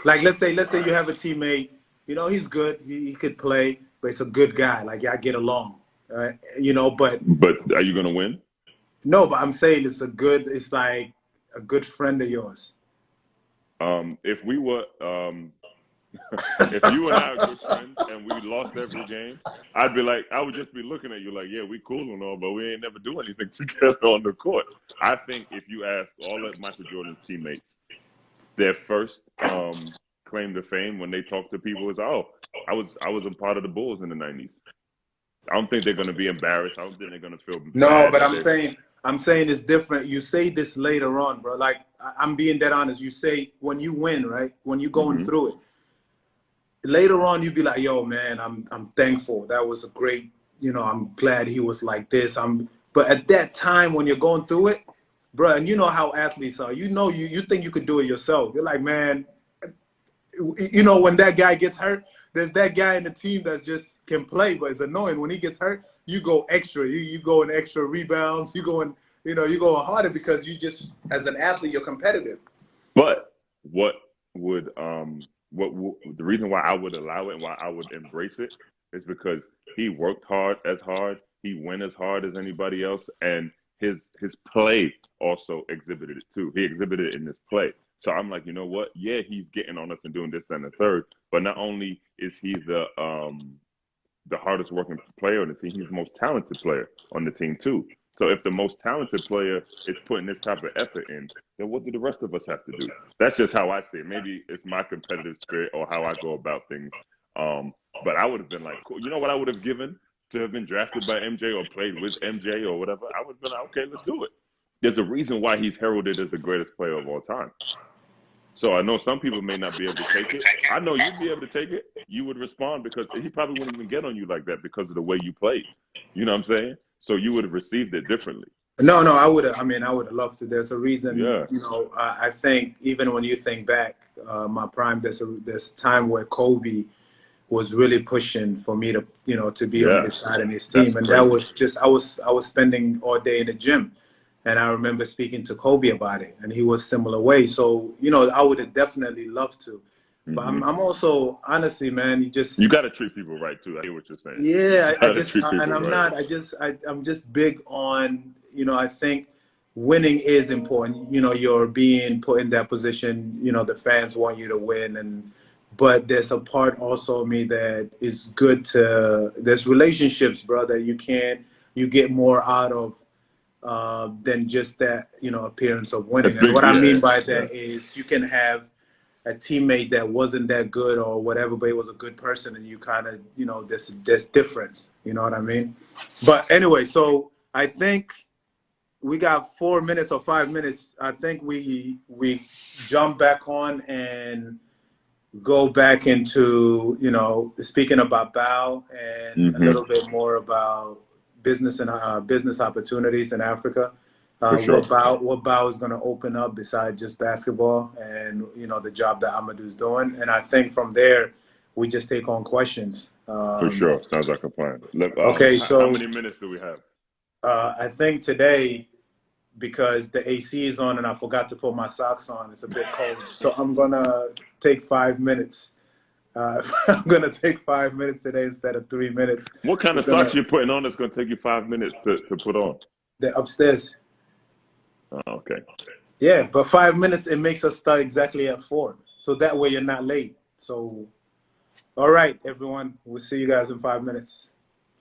Like let's say you have a teammate, you know, he's good, he could play, but he's a good guy. Like y'all get along, you know. But But are you gonna win? no, but I'm saying it's like a good friend of yours. If we were if you and I are good friends and we lost every game, I'd be like, I would just be looking at you like, yeah, we cool and all, but we ain't never do anything together on the court. I think if you ask all of Michael Jordan's teammates, their first claim to fame when they talk to people is, oh, I was a part of the Bulls in the '90s. I don't think they're going to be embarrassed. I don't think they're going to feel No, bad but that I'm saying it's different. You say this later on, bro. Like I'm being dead honest. You say when you win, right? When you're going hmm through it. Later on, you be like, "Yo, man, I'm thankful. That was a great. You know, I'm glad he was like this. But at that time when you're going through it, bro, and you know how athletes are. You know, you think you could do it yourself. You're like, man, you know, when that guy gets hurt, there's that guy in the team that just can play, but it's annoying. When he gets hurt, you go extra. You go in extra rebounds. You go in, you go harder because you just, as an athlete, you're competitive. But what would the reason why I would allow it and why I would embrace it is because he worked hard, he went as hard as anybody else, and his play also exhibited it too. He exhibited it in his play. So I'm like, you know what? Yeah, he's getting on us and doing this and the third, but not only is he the hardest working player on the team, he's the most talented player on the team too. So if the most talented player is putting this type of effort in, then what do the rest of us have to do? That's just how I see it. Maybe it's my competitive spirit or how I go about things. But I would have been like, cool. You know what I would have given to have been drafted by MJ or played with MJ or whatever? I would have been like, okay, let's do it. There's a reason why he's heralded as the greatest player of all time. So I know some people may not be able to take it. I know you'd be able to take it. You would respond because he probably wouldn't even get on you like that because of the way you played. You know what I'm saying? So you would have received it differently. No, I would have. I mean, I would have loved to. There's a reason. Yeah. You know, I think even when you think back, my prime, there's a time where Kobe was really pushing for me to, you know, to be on his side and his team, and that was just I was spending all day in the gym, and I remember speaking to Kobe about it, and he was similar way. So you know, I would have definitely loved to, but I'm also honestly, man, you got to treat people right too. I hear what you're saying. Yeah, I'm just big on, you know, I think winning is important. You know, you're being put in that position. You know, the fans want you to win, but there's a part also of me that is good to. There's relationships, bro, that you get more out of than just that, you know, appearance of winning. And what I mean by that is you can have a teammate that wasn't that good or whatever, but he was a good person, and you kind of, you know, there's difference. You know what I mean? But anyway, so I think we got 4 minutes or 5 minutes. I think we jump back on and go back into, you know, speaking about Bao and a little bit more about business and business opportunities in Africa. Sure. What Bao is going to open up besides just basketball, and you know, the job that Amadou's doing. And I think from there we just take on questions. For sure, sounds like a plan. Okay, so how many minutes do we have? I think today, because the AC is on and I forgot to put my socks on, it's a bit cold. So I'm gonna take 5 minutes. I'm gonna take 5 minutes today instead of 3 minutes. What kind of socks you're putting on that's gonna take you 5 minutes to put on? They're upstairs. Oh, okay. Yeah, but 5 minutes, it makes us start exactly at 4. So that way you're not late. So, all right, everyone. We'll see you guys in 5 minutes.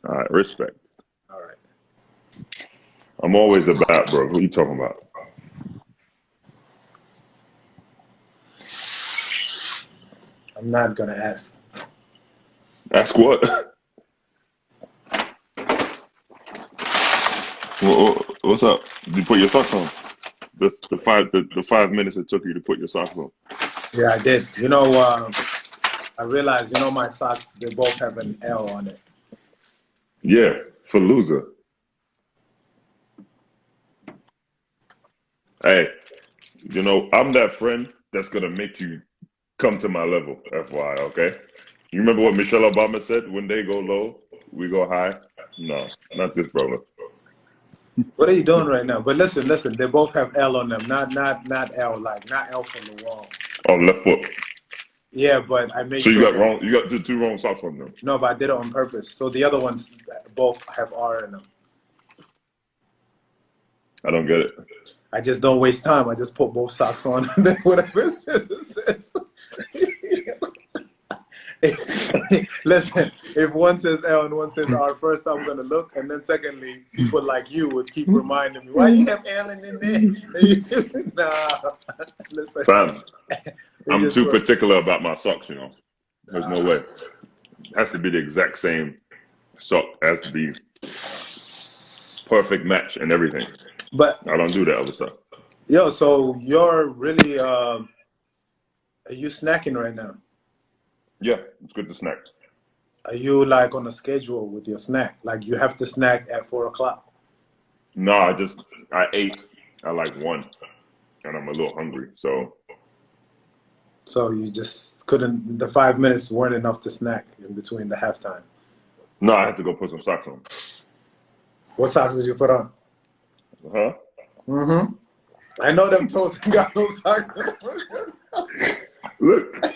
All right, respect. All right. I'm always about, bro. What are you talking about? I'm not going to ask. Ask what? What's up? Did you put your socks on? The 5 minutes it took you to put your socks on. Yeah, I did. You know, I realized, you know, my socks, they both have an L on it. Yeah, for loser. Hey, you know, I'm that friend that's gonna make you come to my level, FYI, okay? You remember what Michelle Obama said? When they go low, we go high? No, not this brother. What are you doing right now? But listen, they both have L on them. Not L, like not L from the wall. Oh, left foot. Yeah, but I made sure. So you got the 2 wrong socks on them. No, but I did it on purpose. So the other ones both have R in them. I don't get it. I just don't waste time. I just put both socks on, and then whatever it says. Listen, if one says L and one says R, first I'm gonna look, and then secondly, people like you would keep reminding me, why you have L in there? Nah, listen. Fam, I'm too particular about my socks, you know. There's no way. It has to be the exact same sock. It has to be perfect match and everything. But I don't do that other stuff. Yo, so you're really, are you snacking right now? Yeah, it's good to snack. Are you like on a schedule with your snack? Like you have to snack at 4 o'clock? No, I ate at like 1, and I'm a little hungry, so. So you just couldn't, the 5 minutes weren't enough to snack in between the halftime? No, I had to go put some socks on. What socks did you put on? Huh? Mm-hmm. I know them toes got no socks. Look. I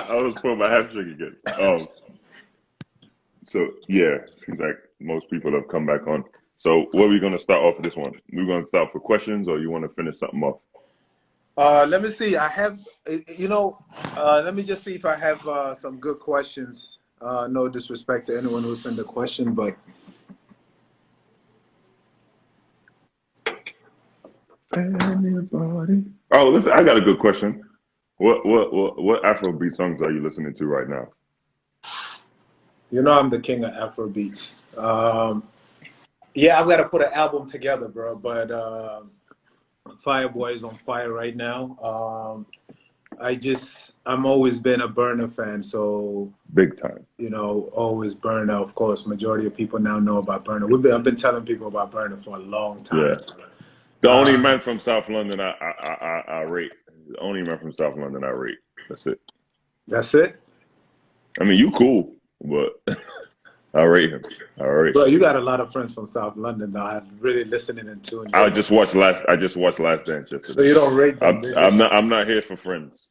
was putting my hamstring again. So yeah, seems like most people have come back on. So where are we going to start off with this one? We're going to start for questions, or you want to finish something off? Let me see. I have, you know, let me just see if I have some good questions. No disrespect to anyone who sent a question, but. Anybody? Oh, listen, I got a good question. What Afrobeat songs are you listening to right now? You know I'm the king of Afrobeats. Yeah, I've got to put an album together, bro. But Fireboy is on fire right now. I'm always been a Burner fan, so Big time. Always Burner. Of course, majority of people now know about Burner. I've been telling people about Burner for a long Yeah. time. The only man from South London I rate. The only man from South London I rate. That's it. That's it. I mean, you cool, but I rate him. I rate. Bro, you got a lot of friends from South London now. I'm really listening and tuning I in. just watched Last Dance yesterday. So you don't rate them. I'm not here for friends.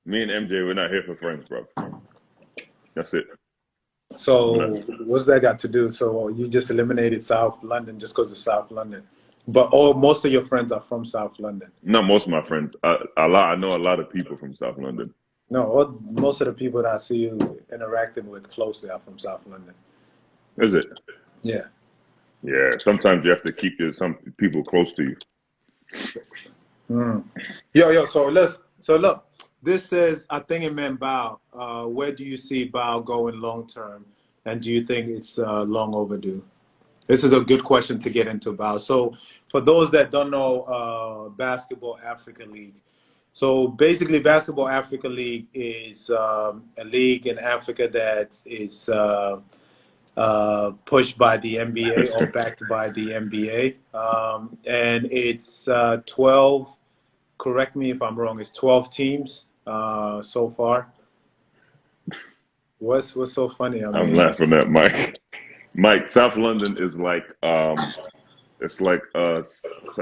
Me and MJ, we're not here for friends, bro. That's it. So what's that got to do? So you just eliminated South London just because of South London, but most of your friends are from South London. Not most of my friends. I know a lot of people from South London. No, most of the people that I see you interacting with closely are from South London. Is it? Yeah. Yeah. Sometimes you have to keep some people close to you. Yo. So look. This is, I think it meant Bao. Where do you see Bao going long term, and do you think it's long overdue? This is a good question to get into, Bao. So for those that don't know, Basketball Africa League. So basically, Basketball Africa League is a league in Africa that is pushed by the NBA or backed by the NBA, and it's 12. Correct me if I'm wrong. It's 12 teams so far. What's so funny? I'm laughing at Mike. Mike, South London is like it's like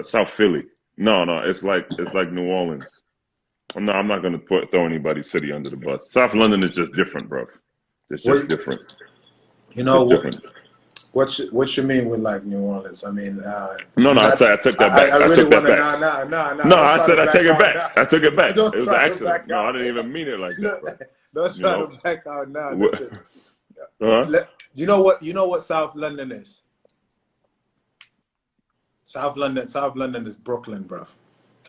South Philly. No, it's like New Orleans. I'm not gonna throw anybody's city under the bus. South London is just different, bro. It's just different. You know what you mean with like New Orleans? I mean, no, I took that back. I took that back. No, I said I take it back. I took it back. It was an accident. No, I didn't even mean it like that, bro. Don't try to back out now. You know what South London is? South London is Brooklyn, bruv.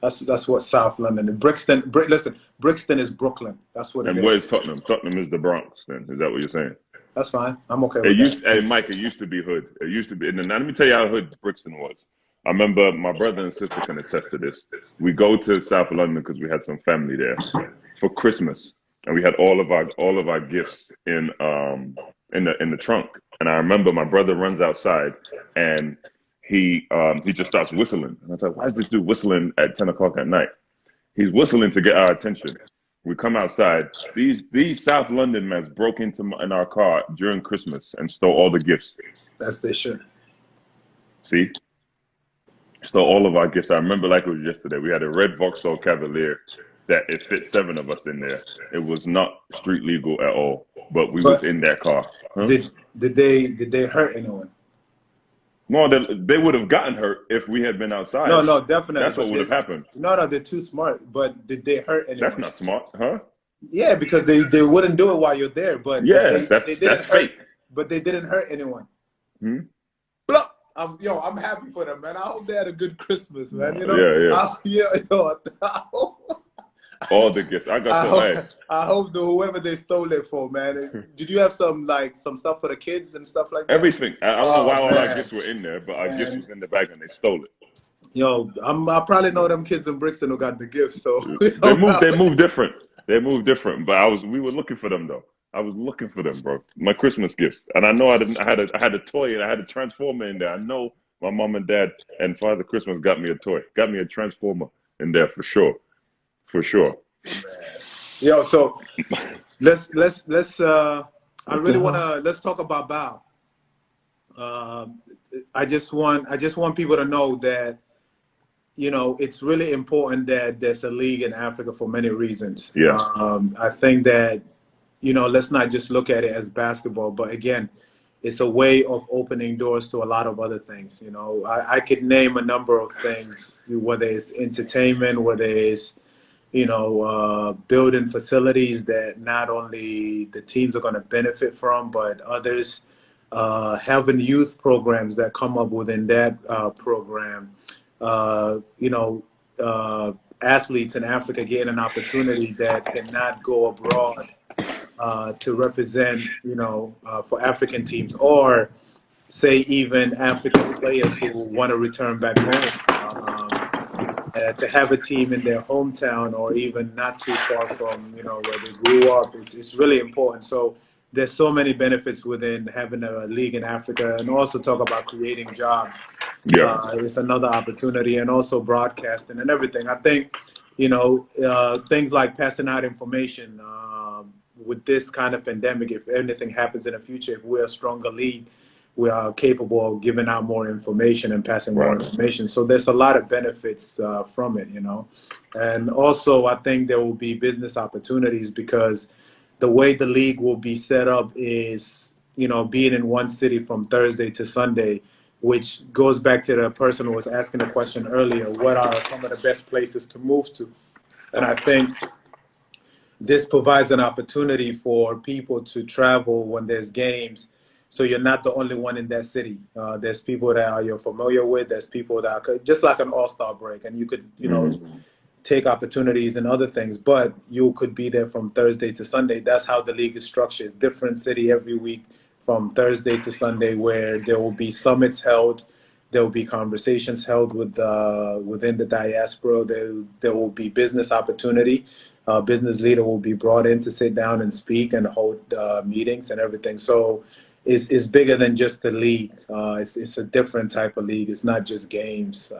That's what South London is. Brixton is Brooklyn. That's what it is. And where's Tottenham? Tottenham is the Bronx, then. Is that what you're saying? That's fine. I'm okay with that. Hey, Mike, it used to be hood. It used to be. And now let me tell you how hood Brixton was. I remember my brother and sister can attest to this. We go to South London because we had some family there for Christmas, and we had all of our gifts in the trunk. And I remember my brother runs outside and he just starts whistling. And I was like, why is this dude whistling at 10 o'clock at night? He's whistling to get our attention. We come outside. These South London men broke in our car during Christmas and stole all the gifts. That's they should. See? Stole all of our gifts. I remember like it was yesterday. We had a red Vauxhall Cavalier that it fit 7 of us in there. It was not street legal at all, but we was in that car. Huh? Did they hurt anyone? No, they would have gotten hurt if we had been outside. No, definitely. That's what would have happened. No, they're too smart. But did they hurt anyone? That's not smart, huh? Yeah, because they wouldn't do it while you're there. But yeah, that's fake. But they didn't hurt anyone. Hmm? I'm happy for them, man. I hope they had a good Christmas, man. All the gifts. I hope whoever they stole it for, man. Did you have some stuff for the kids and stuff like that? Everything. I don't know why all our gifts were in there, but our gifts was in the bag and they stole it. Yo, I probably know them kids in Brixton who got the gifts. So they move different. They move different. But we were looking for them though. I was looking for them, bro. My Christmas gifts, and I know I had a toy and I had a transformer in there. I know my mom and dad and Father Christmas got me a toy, got me a transformer in there for sure. For sure. Yo, so let's let's talk about Bao. I just want people to know that it's really important that there's a league in Africa for many reasons. Yeah. I think that let's not just look at it as basketball, but again, it's a way of opening doors to a lot of other things. I could name a number of things, whether it's entertainment, whether it's building facilities that not only the teams are going to benefit from, but others, having youth programs that come up within that program, athletes in Africa getting an opportunity that cannot go abroad to represent, for African teams, or say even African players who want to return back home. to have a team in their hometown or even not too far from, you know, where they grew up, it's really important. So there's so many benefits within having a league in Africa, and also talk about creating jobs. Yeah. It's another opportunity, and also broadcasting and everything. I think, you know, things like passing out information with this kind of pandemic, if anything happens in the future, if we're a stronger league, we are capable of giving out more information and passing more information. So there's a lot of benefits from it, you know. And also, I think there will be business opportunities because the way the league will be set up is, you know, being in one city from Thursday to Sunday, which goes back to the person who was asking the question earlier, what are some of the best places to move to? And I think this provides an opportunity for people to travel when there's games. So you're not the only one in that city. There's people that you're familiar with. There's people that just like an all-star break, and you could, you know, take opportunities and other things, but you could be there from Thursday to Sunday. That's how the league is structured. It's different city every week from Thursday to Sunday, where there will be summits held. There will be conversations held with within the diaspora. There will be business opportunity. Business leader will be brought in to sit down and speak and hold meetings and everything. So it's bigger than just the league. It's a different type of league. It's not just games.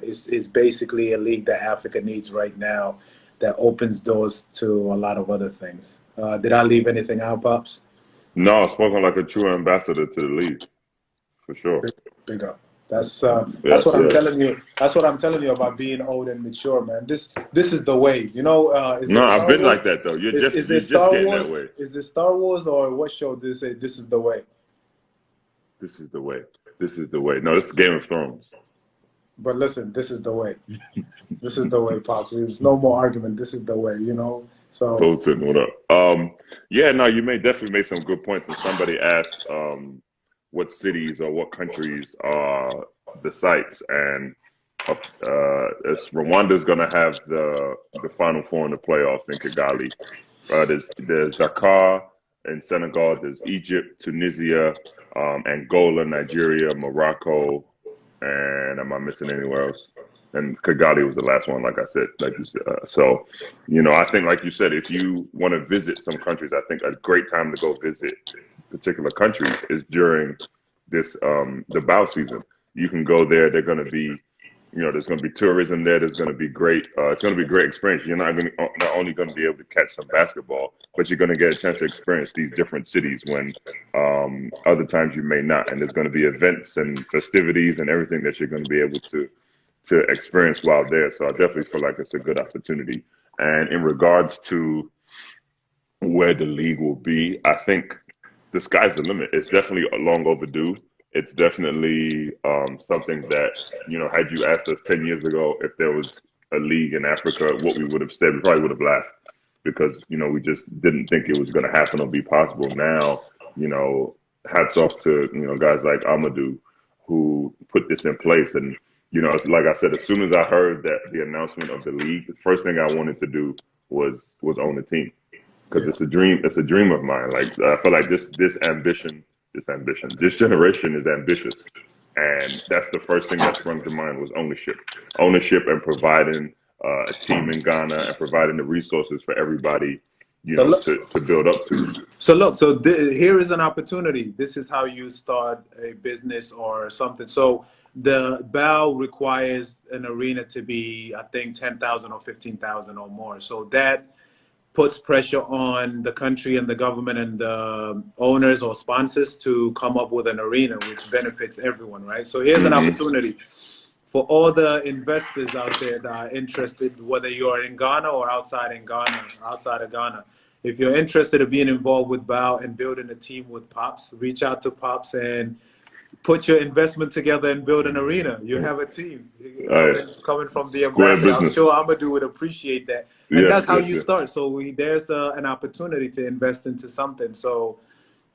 It's basically a league that Africa needs right now that opens doors to a lot of other things. Did I leave anything out, Pops? No, spoken like a true ambassador to the league, for sure. Big up. That's Yeah, what I'm yeah. telling you. That's what I'm telling you about being old and mature, man. This is the way. You know, is No, it I've Star been Wars? like that though. You're Is it just Star getting that Wars? way. Is it Star Wars or what show did it say this is the way? This is the way. This is the way. No, this is Game of Thrones. But listen, this is the way. This is the way, Pops. There's no more argument. This is the way, you know. So Tolton, what up? Yeah, no, you definitely made some good points. And somebody asked, what cities or what countries are the sites, and Rwanda's going to have the Final Four in the playoffs in Kigali. There's Dakar in Senegal. There's Egypt, Tunisia, Angola, Nigeria, Morocco, and am I missing anywhere else? And Kigali was the last one, like I said, like you said. So, I think, like you said, if you want to visit some countries, I think a great time to go visit particular countries is during this the bow season. You can go there. They're going to be, there's going to be tourism there. There's going to be great. It's going to be a great experience. You're not only going to be able to catch some basketball, but you're going to get a chance to experience these different cities when other times you may not. And there's going to be events and festivities and everything that you're going to be able to experience while there. So I definitely feel like it's a good opportunity. And in regards to where the league will be, I think the sky's the limit. It's definitely long overdue. It's definitely something that, had you asked us 10 years ago if there was a league in Africa, what we would have said, we probably would have laughed because, we just didn't think it was going to happen or be possible. Now, hats off to, guys like Amadou who put this in place. And, it's like I said, as soon as I heard that the announcement of the league, the first thing I wanted to do was own a team. Because yeah. it's a dream. It's a dream of mine. Like I feel like this generation is ambitious, and that's the first thing that sprung to mind was ownership, and providing a team in Ghana and providing the resources for everybody, to build up to. So here is an opportunity. This is how you start a business or something. So the BAL requires an arena to be, I think, 10,000 or 15,000 or more. So that puts pressure on the country and the government and the owners or sponsors to come up with an arena which benefits everyone, right? So here's an opportunity for all the investors out there that are interested, whether you're in Ghana or outside of Ghana. If you're interested in being involved with BAL and building a team with Pops, reach out to Pops and put your investment together and build an arena. You have a team coming from the Square ambassador. I'm business. sure Amadou would appreciate that. And Yes, that's how yes, you yes. start. So there's an opportunity to invest into something. So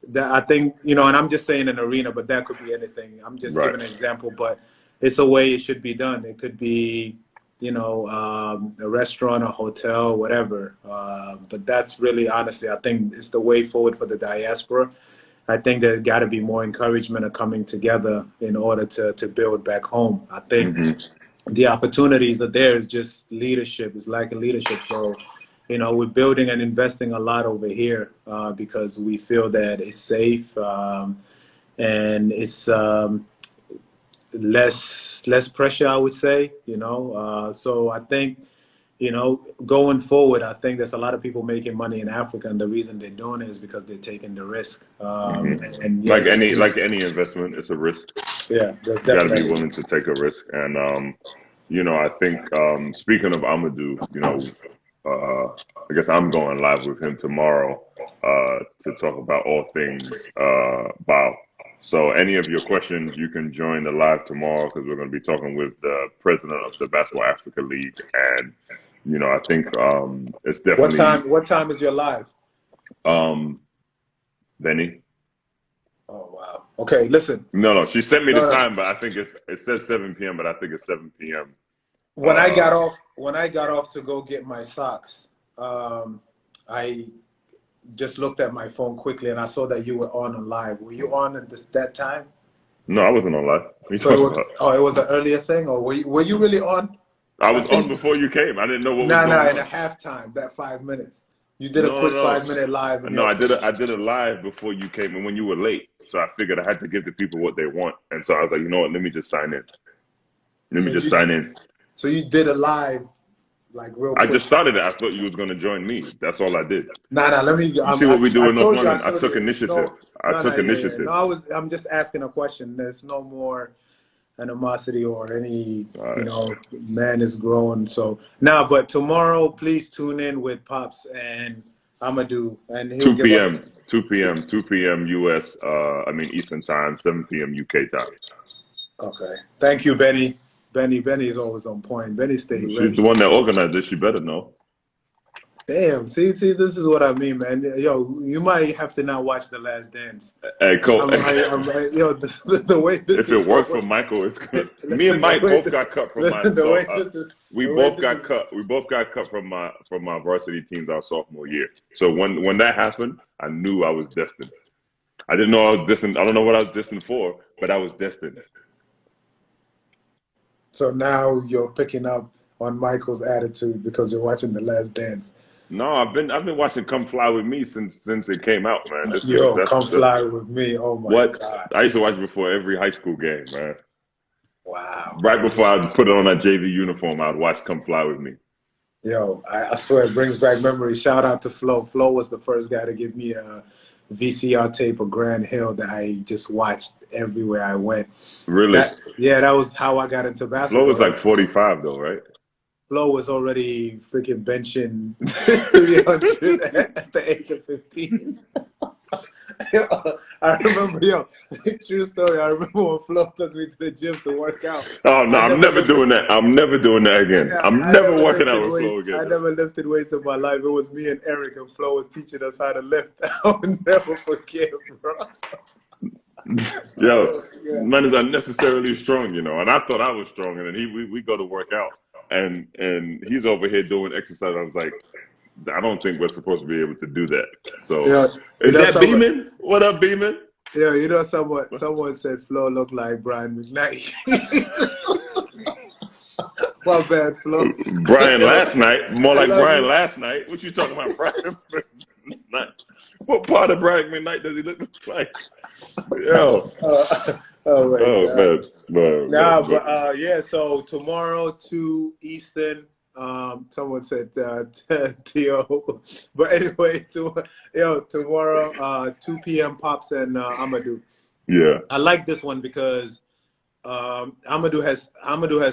that I think, and I'm just saying an arena, but that could be anything. I'm just Right. giving an example, but it's a way it should be done. It could be, a restaurant, a hotel, whatever. But that's really, honestly, I think it's the way forward for the diaspora. I think there's got to be more encouragement of coming together in order to build back home. I think the opportunities are there. It's just leadership. It's lack of leadership. So, we're building and investing a lot over here because we feel that it's safe and it's less pressure, I would say. So I think going forward, I think there's a lot of people making money in Africa, and the reason they're doing it is because they're taking the risk. And Like yes, any investment, it's a risk. yeah, there's You got to be definitely. willing to take a risk. And I think speaking of Amadou, I guess I'm going live with him tomorrow to talk about all things Bao. So any of your questions, you can join the live tomorrow because we're going to be talking with the president of the Basketball Africa League, and I think it's What definitely time? What time is your live? um, Benny. Oh wow. Okay, listen. No, she sent me the No, no. time, but I think it says 7 p.m., but I think it's 7 p.m. When I got off to go get my socks, I just looked at my phone quickly and I saw that you were on live. Were you on at that time? No, I wasn't on live. What are you So it talking was. about? Oh, it was an earlier thing, or were you really on? I I was on think. before you came. I didn't know what was No, no, going in a on. halftime, that 5 minutes. You did a No, quick no, 5 minute live in no. your. I did a live before you came, and when you were late, so I figured I had to give the people what they want, and so I was like, you know what? Let me just sign in. Let So me just you, sign in. so you did a live, like real I quick. just started it. I thought you was going to join me. That's all I did. Nah, nah. Let me. You see what we do I in North told you. I London? I told you. took It's initiative. no. I No, no. took Yeah, yeah. No, initiative. I'm just asking a question. There's no more animosity or any. All right. Man is growing. So now, but tomorrow, please tune in with Pops and Amadou, and he'll 2 give us. p.m. 2 p.m. U.S. Eastern time, 7 p.m. UK time. Okay. Thank you, Benny. Benny is always on point. Benny stay She's the ready. one that organized it. She better know. Damn. See, this is what I mean, man. Yo, you might have to now watch The Last Dance. Hey, Cole. Yo, the way this If is it worked for going. Michael, it's good. Me and Listen, Mike both got cut from my the so way this is, we the way both this got is. cut. We both got cut from my varsity teams our sophomore year. So when that happened, I knew I was destined. I didn't know I was destined. I don't know what I was destined for, but I was destined. So now you're picking up on Michael's attitude because you're watching The Last Dance. No, I've been watching Come Fly with Me since it came out, man. Yo, come That's fly with me. Oh my what God. I used to watch before every high school game, man. Wow. Right before I put it on that JV uniform, I'd watch Come Fly with Me. Yo, I swear it brings back memories. Shout out to Flo. Flo was the first guy to give me a VCR tape of Grand Hill that I just watched everywhere I went. Really, That was how I got into Flo basketball. was like 45 though, right? Flo was already freaking benching 300 at the age of 15. I remember, true story. I remember when Flo took me to the gym to work out. Oh no, I I'm never never lifted. doing that. I'm never doing that again. Yeah, I'm I never never working out lifted with weights. Flo again. I never lifted weights in my life. It was me and Eric, and Flo was teaching us how to lift. I'll never forget, bro. Yo, Yeah. man is unnecessarily strong, and I thought I was strong, and then we go to work out, and he's over here doing exercise. I was like, I don't think we're supposed to be able to do that. You So know, you is know that someone, Beeman? What up, Beeman? someone said Flo looked like Brian McKnight. My bad, Flo. Brian Yo, last night, more I like love Brian you. last night. What you talking about, Brian McKnight? What part of Brian McKnight does he look like? Yo, Oh my oh God. man, man, Nah, man, but yeah. So tomorrow 2 Eastern. Someone said Theo, but anyway, tomorrow 2 p.m. Pops and Amadou. yeah, I like this one because Amadou has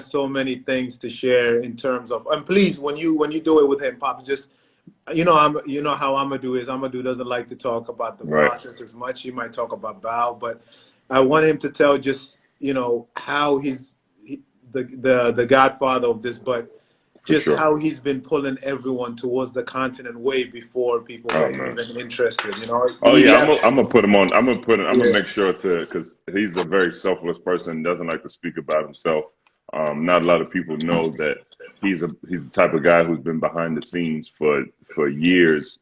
so many things to share in terms of. And please, when you do it with him, Pops, just you know how Amadou is. Amadou doesn't like to talk about the right, process as much. He might talk about Bao, but I want him to tell just how the godfather of this, but for just sure. how he's been pulling everyone towards the continent way before people were Oh man. even interested. Oh He yeah, left. I'm gonna put him on. I'm gonna Yeah, make sure to because he's a very selfless person. Doesn't like to speak about himself. Not a lot of people know that he's the type of guy who's been behind the scenes for years,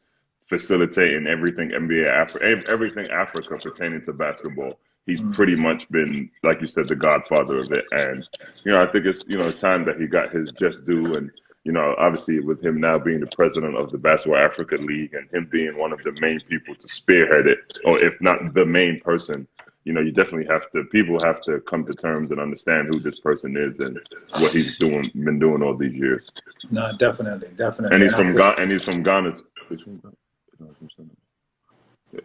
facilitating everything NBA Africa, everything Africa pertaining to basketball. he's pretty much been, like you said, the godfather of it. And, you know, I think it's, you know, time that he got his just due. And, you know, obviously with him now being the president of the Basketball Africa League and him being one of the main people to spearhead it, or if not the main person, you know, you definitely have to, people have to come to terms and understand who this person is and what he's been doing all these years. No, definitely, And definitely. he's from Ghana, and he's from Ghana. He's from Ghana. No,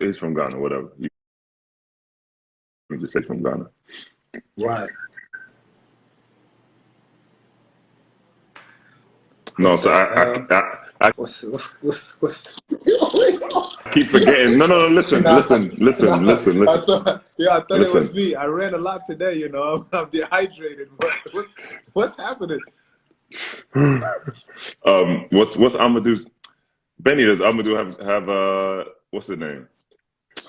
he's from Ghana, whatever. You can just say from Ghana. Right. No, so I What's keep forgetting. No. Listen. I Listen. thought it was Listen. me. I ran a lot today, you know. I'm dehydrated. What's happening? What's Amadou's? Benny, does Amadou have what's his name?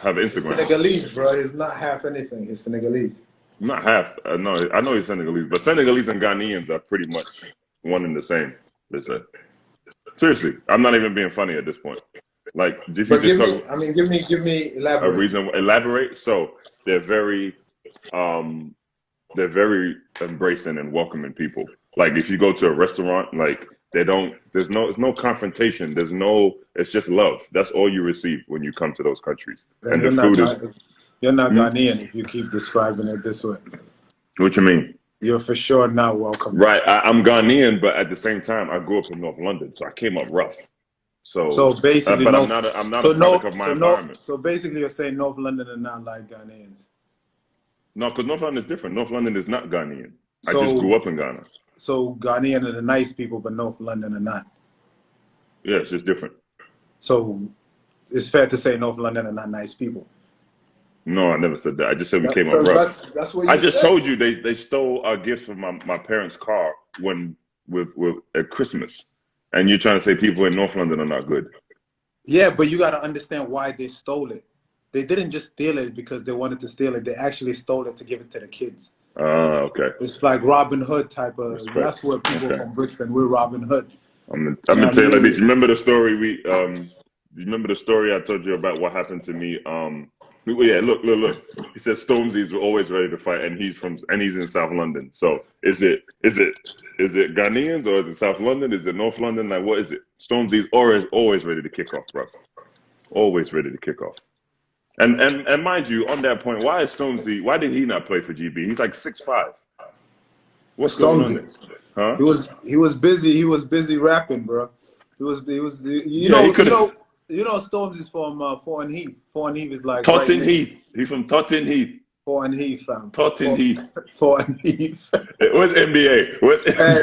Have Instagram? He's Senegalese, bro. He's not half anything. He's Senegalese. Not half. No, I know he's Senegalese, but Senegalese and Ghanaians are pretty much one and the same. They say. Seriously, I'm not even being funny at this point. Like, if you just talk, give me elaborate. a reason, elaborate. So they're very embracing and welcoming people. Like if you go to a restaurant, like there's no confrontation. It's just love. That's all you receive when you come to those countries. Then And the food is. you're not Ghanaian if you keep describing it this way. What you mean? You're for sure not welcome. Right. I'm Ghanaian, but at the same time, I grew up in North London, so I came up rough. So basically, but I'm not a product of my environment. So basically, you're saying North London are not like Ghanaians. No, because North London is different. North London is not Ghanaian. I just grew up in Ghana. So Ghanaian are the nice people, but North London are not. Yeah, it's just different. So it's fair to say North London are not nice people. No, I never said that. I just said we came up rough. That's what you I just said. told you they stole our gifts from my parents' car with at Christmas, and you're trying to say people in North London are not good. Yeah, but you got to understand why they stole it. They didn't just steal it because they wanted to steal it. They actually stole it to give it to the kids. Okay. It's like Robin Hood type of. Respect. That's where people from Brixton. We're Robin Hood. I'm gonna tell you like this. You remember the story you remember the story I told you about what happened to me? Yeah, look. He said Stormzy's were always ready to fight, and he's in South London. So is it Ghanaians or is it South London? Is it North London? Like what is it? Stormzy's always ready to kick off, bro. Always ready to kick off. And mind you, on that point, why did he not play for GB? He's like 6'5". What's going on there? Huh? He was busy rapping, bro. You know Stormzy's from Thornton Heath. Thornton Heath is like Tottenham Heath. He's from Tottenham Heath. Thornton Heath, fam. Tottenham Heath. Thornton Heath. What's NBA?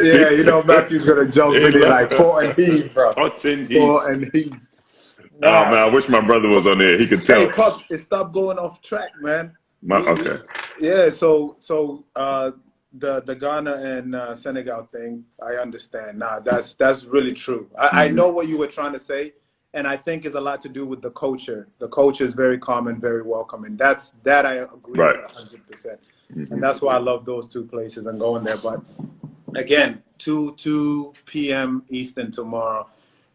Yeah, you know Matthew's gonna jump in there like Thornton Heath, bro. Tottenham Heath. Thornton Heath. Oh man, I wish my brother was on there. He could tell. Hey, Pops, it stopped going off track, man. Okay. Yeah, so the Ghana and Senegal thing, I understand. Nah, that's really true. I know what you were trying to say, and I think it's a lot to do with the culture. The culture is very calm and very welcoming. That I agree with 100%. And that's why I love those two places and going there. But again, 2 p.m. Eastern tomorrow.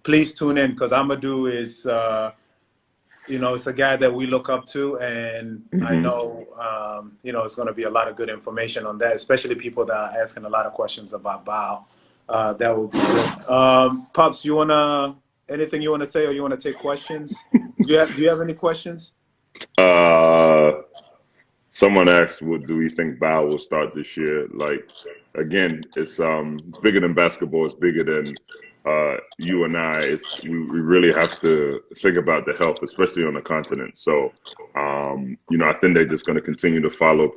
Please tune in because Amadou is, it's a guy that we look up to, and I know, it's going to be a lot of good information on that, especially people that are asking a lot of questions about Bao. That would be good. Pops, anything you want to say, or you want to take questions? Do you have any questions? Someone asked, "What do we think Bao will start this year?" Like, again, it's bigger than basketball. It's bigger than you and I. We really have to think about the health, especially on the continent. So, I think they're just going to continue to follow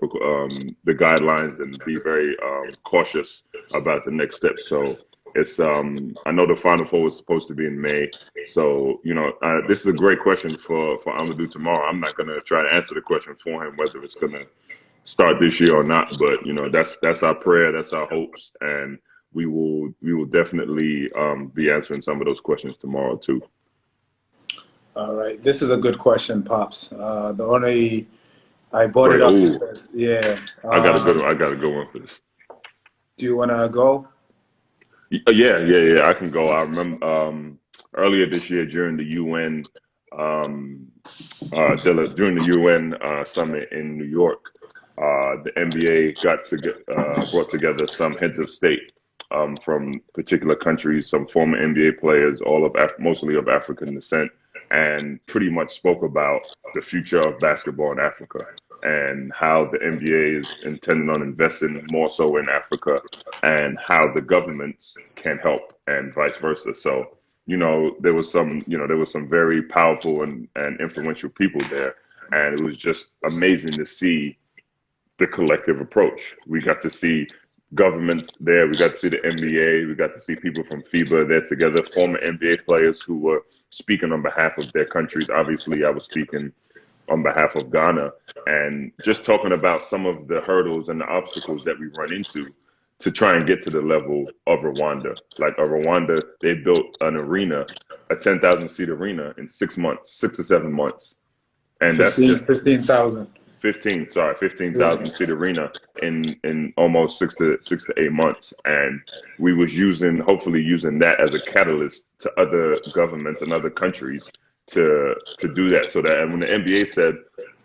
the guidelines and be very cautious about the next step. So. It's I know the Final Four was supposed to be in May, so this is a great question for Amadou tomorrow. I'm not gonna try to answer the question for him whether it's gonna start this year or not, but that's our prayer, that's our hopes, and we will definitely be answering some of those questions tomorrow too. All right, this is a good question, Pops. I brought it up because, yeah. I got a good one for this. Do you wanna go? Yeah. I can go. I remember earlier this year during the UN during the UN summit in New York, the NBA brought together some heads of state from particular countries, some former NBA players, mostly of African descent, and pretty much spoke about the future of basketball in Africa and how the NBA is intending on investing more so in Africa and how the governments can help and vice versa. So, there was some very powerful and influential people there. And it was just amazing to see the collective approach. We got to see governments there. We got to see the NBA. We got to see people from FIBA there together, former NBA players who were speaking on behalf of their countries. Obviously, I was speaking on behalf of Ghana and just talking about some of the hurdles and the obstacles that we run into to try and get to the level of Rwanda. Like Rwanda, they built an arena, a 10,000 seat arena in 6 months, 6 or 7 months. And that's just 15,000. 15,000 seat arena in almost 6 to 8 months. And we was hopefully using that as a catalyst to other governments and other countries to do that. So that, and when the NBA said,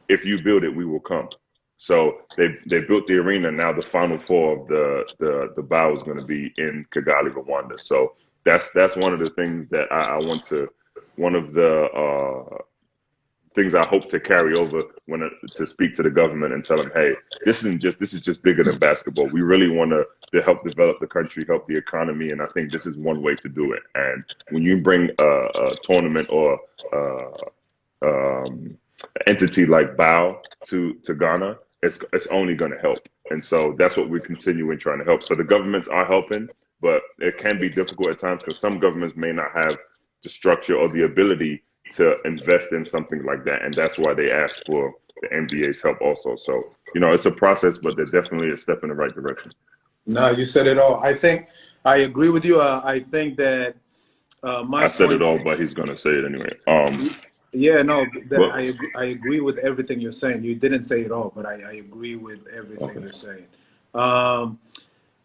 if you build it, we will come. So they built the arena. Now the Final Four of the BAO is going to be in Kigali, Rwanda. So that's one of the things that I want to, one of the things I hope to carry over to speak to the government and tell them, hey, this is just bigger than basketball. We really want to help develop the country, help the economy, and I think this is one way to do it. And when you bring a tournament or an entity like BAO to Ghana, it's only going to help. And so that's what we're continuing trying to help. So the governments are helping, but it can be difficult at times because some governments may not have the structure or the ability to invest in something like that. And that's why they asked for the NBA's help also. So, it's a process, but they're definitely a step in the right direction. No, you said it all. I think I agree with you. I think that I said it all, but he's going to say it anyway. Yeah, no, I agree with everything you're saying. You didn't say it all, but I agree with everything you're saying.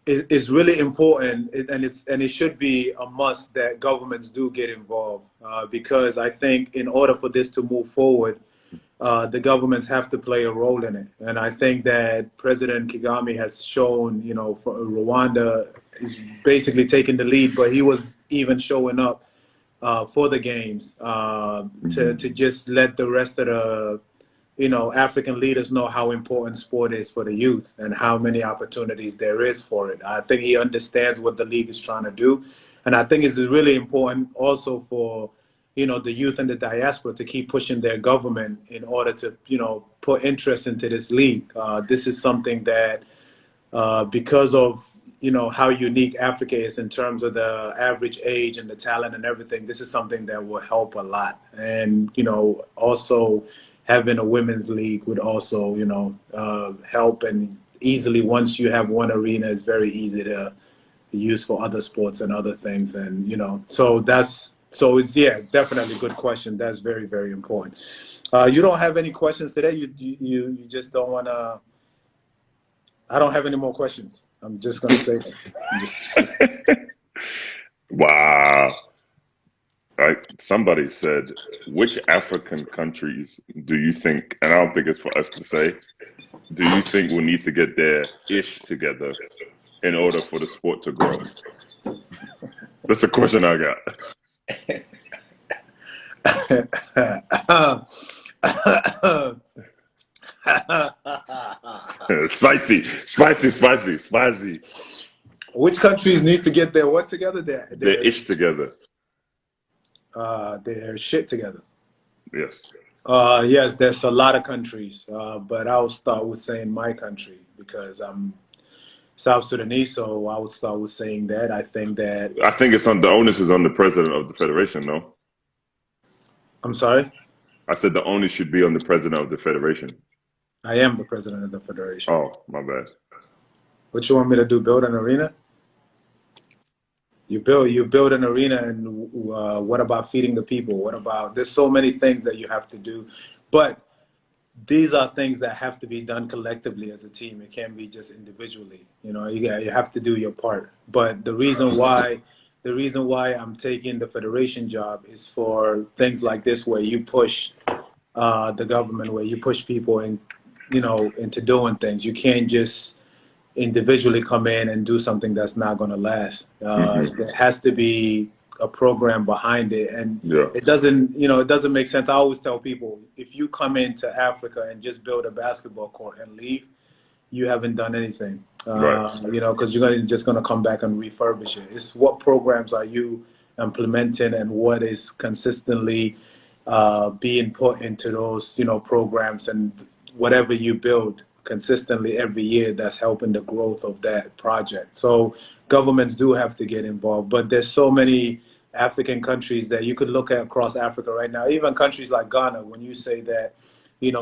It's really important, and it should be a must that governments do get involved because I think in order for this to move forward, the governments have to play a role in it. And I think that President Kagame has shown, for Rwanda is basically taking the lead, but he was even showing up for the games to just let the rest of the African leaders know how important sport is for the youth and how many opportunities there is for it. I think he understands what the league is trying to do, and I think it's really important also for the youth and the diaspora to keep pushing their government in order to put interest into this league. This is something that because of how unique Africa is in terms of the average age and the talent and everything, this is something that will help a lot. And also having a women's league would also help, and easily once you have one arena, it's very easy to use for other sports and other things. And so it's definitely a good question. That's very, very important. You don't have any questions today? You just don't want to? I don't have any more questions. I'm just going to say that. Wow. Somebody said, which African countries do you think, and I don't think it's for us to say, do you think will need to get their ish together in order for the sport to grow? That's the question I got. Spicy. Which countries need to get their what together? Their ish together. Their shit together. Yes. Yes, there's a lot of countries, but I'll start with saying my country because I'm South Sudanese, so I would start with saying that. I think it's on the onus is on the president of the federation, no? I'm sorry? I said the onus should be on the president of the federation. I am the president of the federation. Oh, my bad. What you want me to do? Build an arena? You build an arena, and what about feeding the people? What about, there's so many things that you have to do, but these are things that have to be done collectively as a team. It can't be just individually. You have to do your part. But the reason why the reason why I'm taking the federation job is for things like this, where you push the government, where you push people in, into doing things. You can't just individually come in and do something that's not going to last. There has to be a program behind it, and Yeah. it doesn't make sense. I always tell people, if you come into Africa and just build a basketball court and leave, you haven't done anything. Right. Because you're just going to come back and refurbish it. It's what programs are you implementing, and what is consistently being put into those, programs, and whatever you build consistently every year, that's helping the growth of that project. So governments do have to get involved, but there's so many African countries that you could look at across Africa right now, even countries like Ghana. When you say that,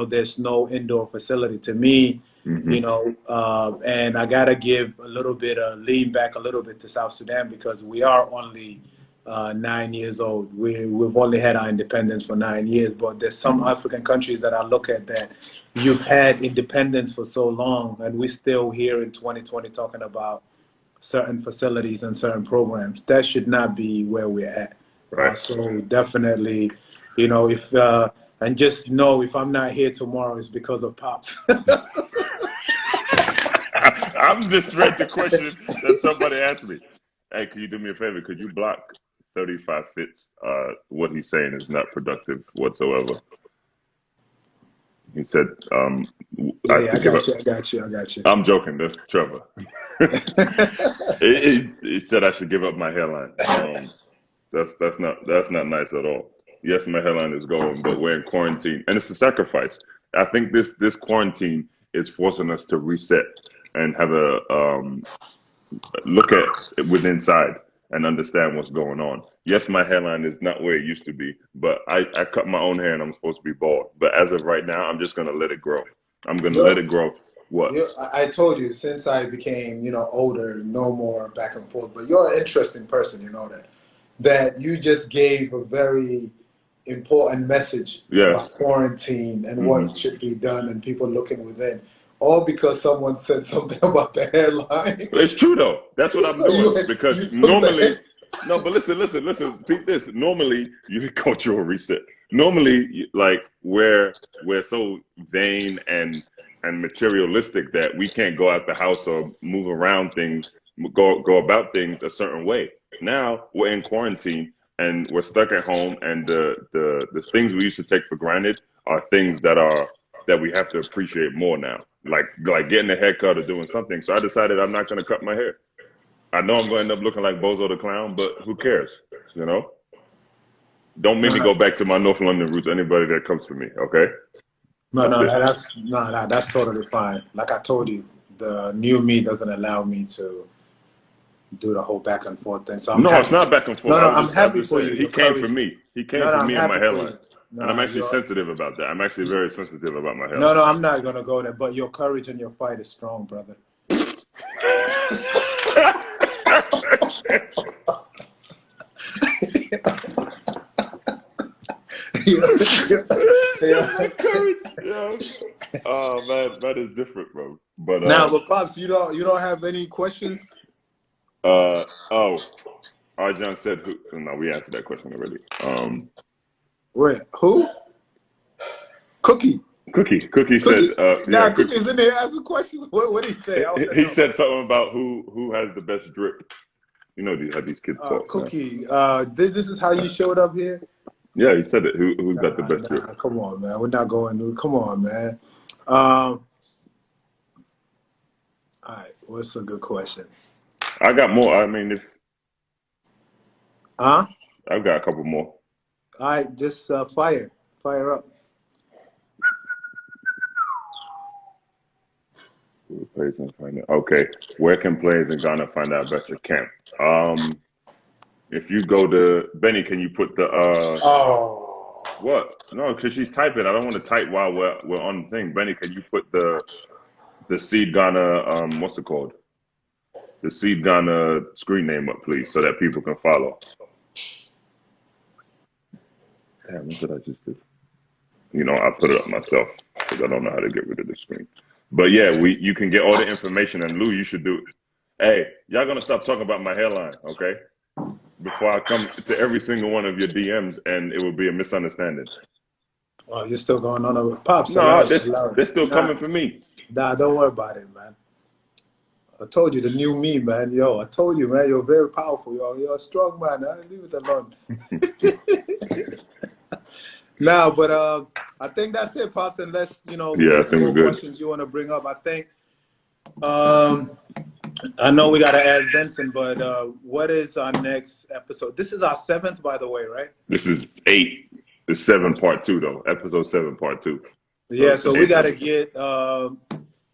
there's no indoor facility, to me, and I gotta give a little bit of lean back a little bit to South Sudan, because we are only 9 years old. We've only had our independence for 9 years, but there's some African countries that I look at that you've had independence for so long, and we're still here in 2020 talking about certain facilities and certain programs. That should not be where we're at. Right. So definitely, if and just know, if I'm not here tomorrow, it's because of Pops. I'm just read the question that somebody asked me. Hey, can you do me a favor? Could you block 35 fits? What he's saying is not productive whatsoever. He said, Yeah, I got you. I'm joking. That's Trevor. He said I should give up my hairline. That's not nice at all. Yes, my hairline is going, but we're in quarantine, and it's a sacrifice. I think this quarantine is forcing us to reset and have a look at it within inside and understand what's going on. Yes, my hairline is not where it used to be, but I cut my own hair and I'm supposed to be bald. But as of right now, I'm just going to let it grow. I'm going to let it grow. What? I told you, since I became, older, no more back and forth. But you're an interesting person, that you just gave a very important message about quarantine and what should be done, and people looking within. All because someone said something about the hairline. It's true though. That's what I'm doing. Because normally, no, but listen. Peep this. Normally, you cultural reset. Normally, like we're so vain and materialistic that we can't go out the house or move around things, go about things a certain way. Now we're in quarantine and we're stuck at home, and the things we used to take for granted are things that we have to appreciate more now. Like getting a haircut or doing something. So I decided I'm not going to cut my hair. I know I'm going to end up looking like Bozo the Clown, but who cares? Don't make me go back to my North London roots. Anybody that comes to me, okay? That's totally fine. Like I told you, the new me doesn't allow me to do the whole back and forth thing. So it's not back and forth. I'm happy for you. He came for me. He came for me and my hairline. And I'm actually sensitive about that. I'm actually very sensitive about my hairline. No, I'm not going to go there. But your courage and your fight is strong, brother. Oh man, that is different, bro. But but Pops, you don't have any questions? Arjan said who? No, we answered that question already. Wait, who? Cookie said. Cookie's in there asking questions. What did he say? He said something about who has the best drip. How these kids talk. Cookie, this is how you showed up here? Yeah, he said it. Who's got the best drip? Come on, man. We're not going. Come on, man. All right. What's a good question? I got more. I mean, I've got a couple more. All right, just fire up. Okay, where can players in Ghana find out about your camp? If you go to Benny, can you put the what? No, because she's typing. I don't want to type while we're on the thing. Benny, can you put the Seed Ghana what's it called? The Seed Ghana screen name up, please, so that people can follow. Damn, what did I just do? I put it up myself because I don't know how to get rid of the screen. But yeah, you can get all the information, and Lou, you should do it. Hey, y'all gonna stop talking about my hairline, okay? before I come to every single one of your DMs, and it will be a misunderstanding. Oh, you're still going on over Pops, No, allow it, allow it. they're still Nah, coming for me. nah, don't worry about it, man. I told you the new me, man. Yo, I told you, man, you're very powerful, yo. You're a strong man. Leave it alone. Nah, but I think that's it, Pops. Unless, you know, Yeah, I there's think we're more good. questions you want to bring up. I think I know we gotta ask Denson, but what is our next episode? This is our 7th, by the way, right? This is 8. It's 7 part 2 though. Episode 7 part 2. So Yeah, it's the so we 8th gotta episode. get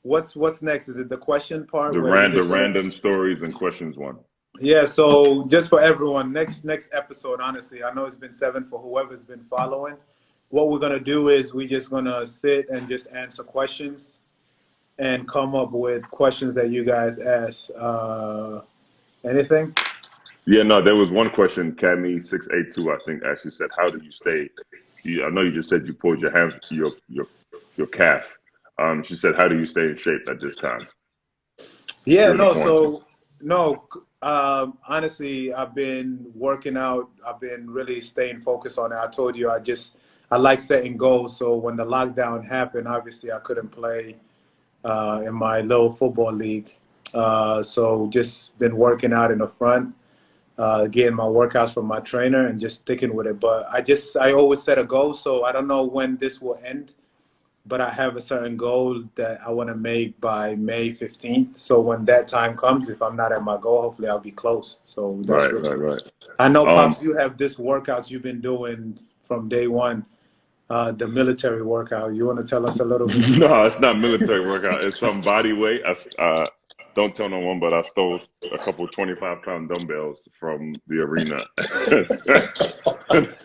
what's next? Is it the question part where we The just gonna? random stories and questions one. Yeah, so just for everyone, next episode, honestly, I know it's been 7 for whoever's been following. What we're gonna do is we just gonna sit and just answer questions and come up with questions that you guys ask. Anything? Yeah, no, there was one question. Cammy682, I think, actually said, "How do you stay?" I know you just said you pulled your calf. She said, "How do you stay in shape at this time Yeah, during the no, quarantine?" so no, honestly, I've been working out. I've been really staying focused on it. I told you I like setting goals. So when the lockdown happened, obviously I couldn't play in my little football league. So just been working out in the front, getting my workouts from my trainer and just sticking with it. But I always set a goal. So I don't know when this will end, but I have a certain goal that I want to make by May 15th. So when that time comes, if I'm not at my goal, hopefully I'll be close. So that's Right, really. right, right. I know, Um, Pops, you have this workouts you've been doing from day one, the military workout. You want to tell us a little bit about no, it's not military workout. It's some body weight. Don't tell no one, but I stole a couple 25-pound dumbbells from the arena.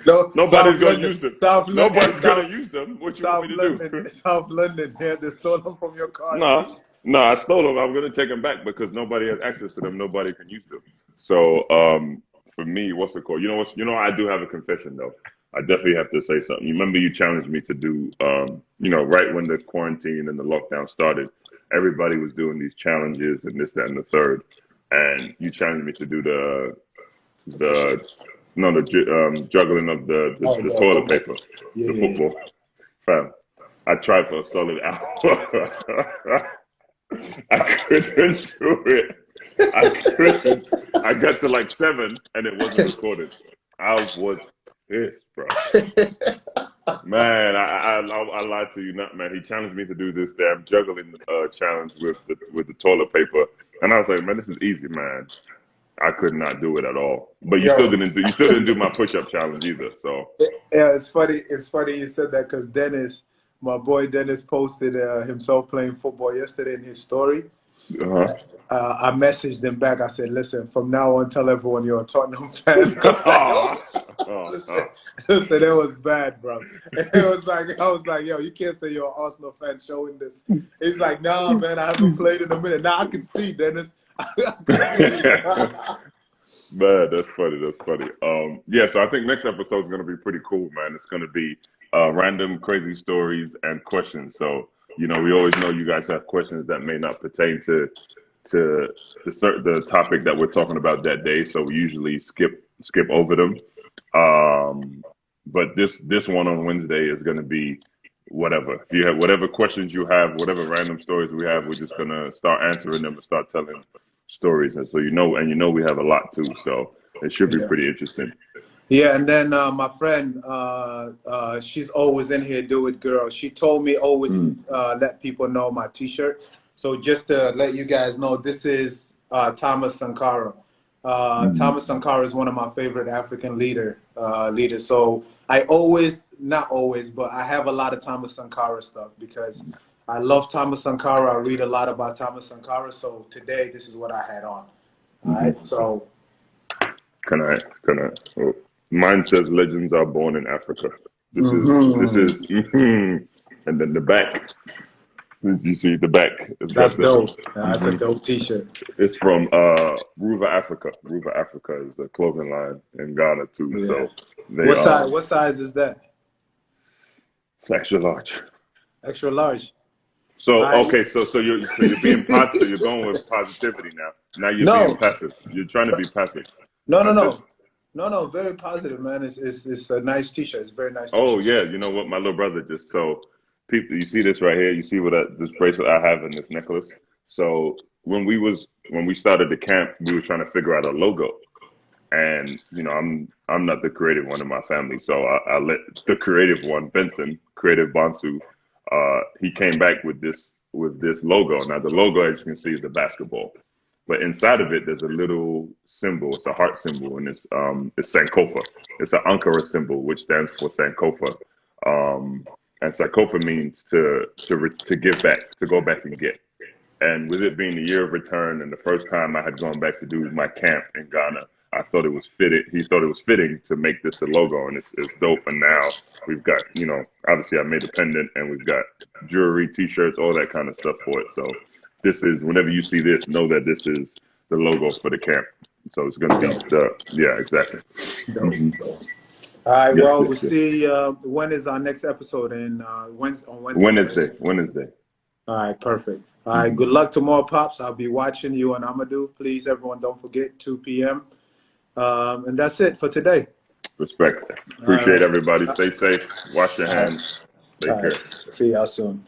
no, Nobody's South gonna London, use them. South London, Nobody's gonna use them. What you want me to do? South London. Yeah, they stole them from your car. No, no, I stole them. I'm gonna take them back because nobody has access to them. Nobody can use them. So, for me, what's it called? You know what? You know, I do have a confession though. I definitely have to say something. You remember you challenged me to do, right when the quarantine and the lockdown started, everybody was doing these challenges and this, that, and the third, and you challenged me to do the no the juggling of Oh, the yeah, toilet football. paper, Yeah, the yeah, yeah. football. Fam, I tried for a solid hour. I couldn't do it. I couldn't. I got to like 7 and it wasn't recorded. I was pissed, bro. Man, I lied to you, not man. He challenged me to do this damn juggling challenge with the toilet paper, and I was like, man, this is easy, man. I could not do it at all. But Yo, you still didn't do my push up challenge either. So yeah, it's funny. It's funny you said that because Dennis, my boy Dennis, posted himself playing football yesterday in his story. uh-huh. I messaged him back. I said, "Listen, from now on, tell everyone you're a Tottenham fan." Because oh, listen, listen, it was bad, bro. It was like I was like, "Yo, you can't say you're an Arsenal fan showing this." He's like, "Nah, man, I haven't played in a minute." Now I can see Dennis. I can see. Man, that's funny. That's funny. Yeah, so I think next episode is gonna be pretty cool, man. It's gonna be random crazy stories and questions. So, we always know you guys have questions that may not pertain to the topic that we're talking about that day. So we usually skip over them. But this one on Wednesday is gonna be whatever. If you have whatever questions you have, whatever random stories we have, we're just gonna start answering them and start telling stories. And so we have a lot too. So it should be Yeah. pretty interesting. Yeah, and then my friend, she's always in here, do it, girl. She told me always Mm. let people know my T-shirt. So just to let you guys know, this is Thomas Sankara. Mm. Thomas Sankara is one of my favorite African leaders. So I always, not always, but I have a lot of Thomas Sankara stuff because I love Thomas Sankara. I read a lot about Thomas Sankara. So today, this is what I had on. All Hmm. right, so. Can I? Oh, mine says legends are born in Africa. This Mhm. is, and then the back. You see the back. It's That's got the. dope. That's a Hmm. dope T-shirt. It's from Ruva Africa. Ruva Africa is a clothing line in Ghana too. Yeah. So they What size? What size is that? it's extra large. Extra large. So I okay, so you're being positive. So you're going with positivity now. Now you're being no, passive. You're trying to be passive. no, no, Just no. No, very positive, man. It's a nice T-shirt. It's a very nice Oh T-shirt. yeah, you know what? My little brother just so people. You see this right here? You see what this bracelet I have and this necklace? So when we started the camp, we were trying to figure out a logo. And you know, I'm not the creative one in my family, so I let the creative one, Benson, creative Bonsu, he came back with this logo. Now the logo, as you can see, is a basketball, but inside of it, there's a little symbol. It's a heart symbol, and it's Sankofa. It's an Ankara symbol, which stands for Sankofa. And Sankofa means to give back, to go back and get. And with it being the year of return and the first time I had gone back to do my camp in Ghana, I thought it was fitted. He thought it was fitting to make this a logo, and it's dope. And now we've got, you know, obviously I made a pendant, and we've got jewelry, T-shirts, all that kind of stuff for it. So this is, whenever you see this, know that this is the logo for the camp. So it's going to be Dope. yeah, exactly. Dope. Hmm. All right. Yes, Well, yes, we'll yes. see. When is our next episode? Wednesday, on Wednesday, right? Wednesday, Wednesday. All right. Perfect. All right. Hmm. Good luck tomorrow, pops. I'll be watching you and Amadou. Please, everyone, don't forget 2 p.m. And that's it for today. Respect. All Appreciate right. everybody. Stay safe. Wash your All right. hands. All Take right. care. See y'all soon.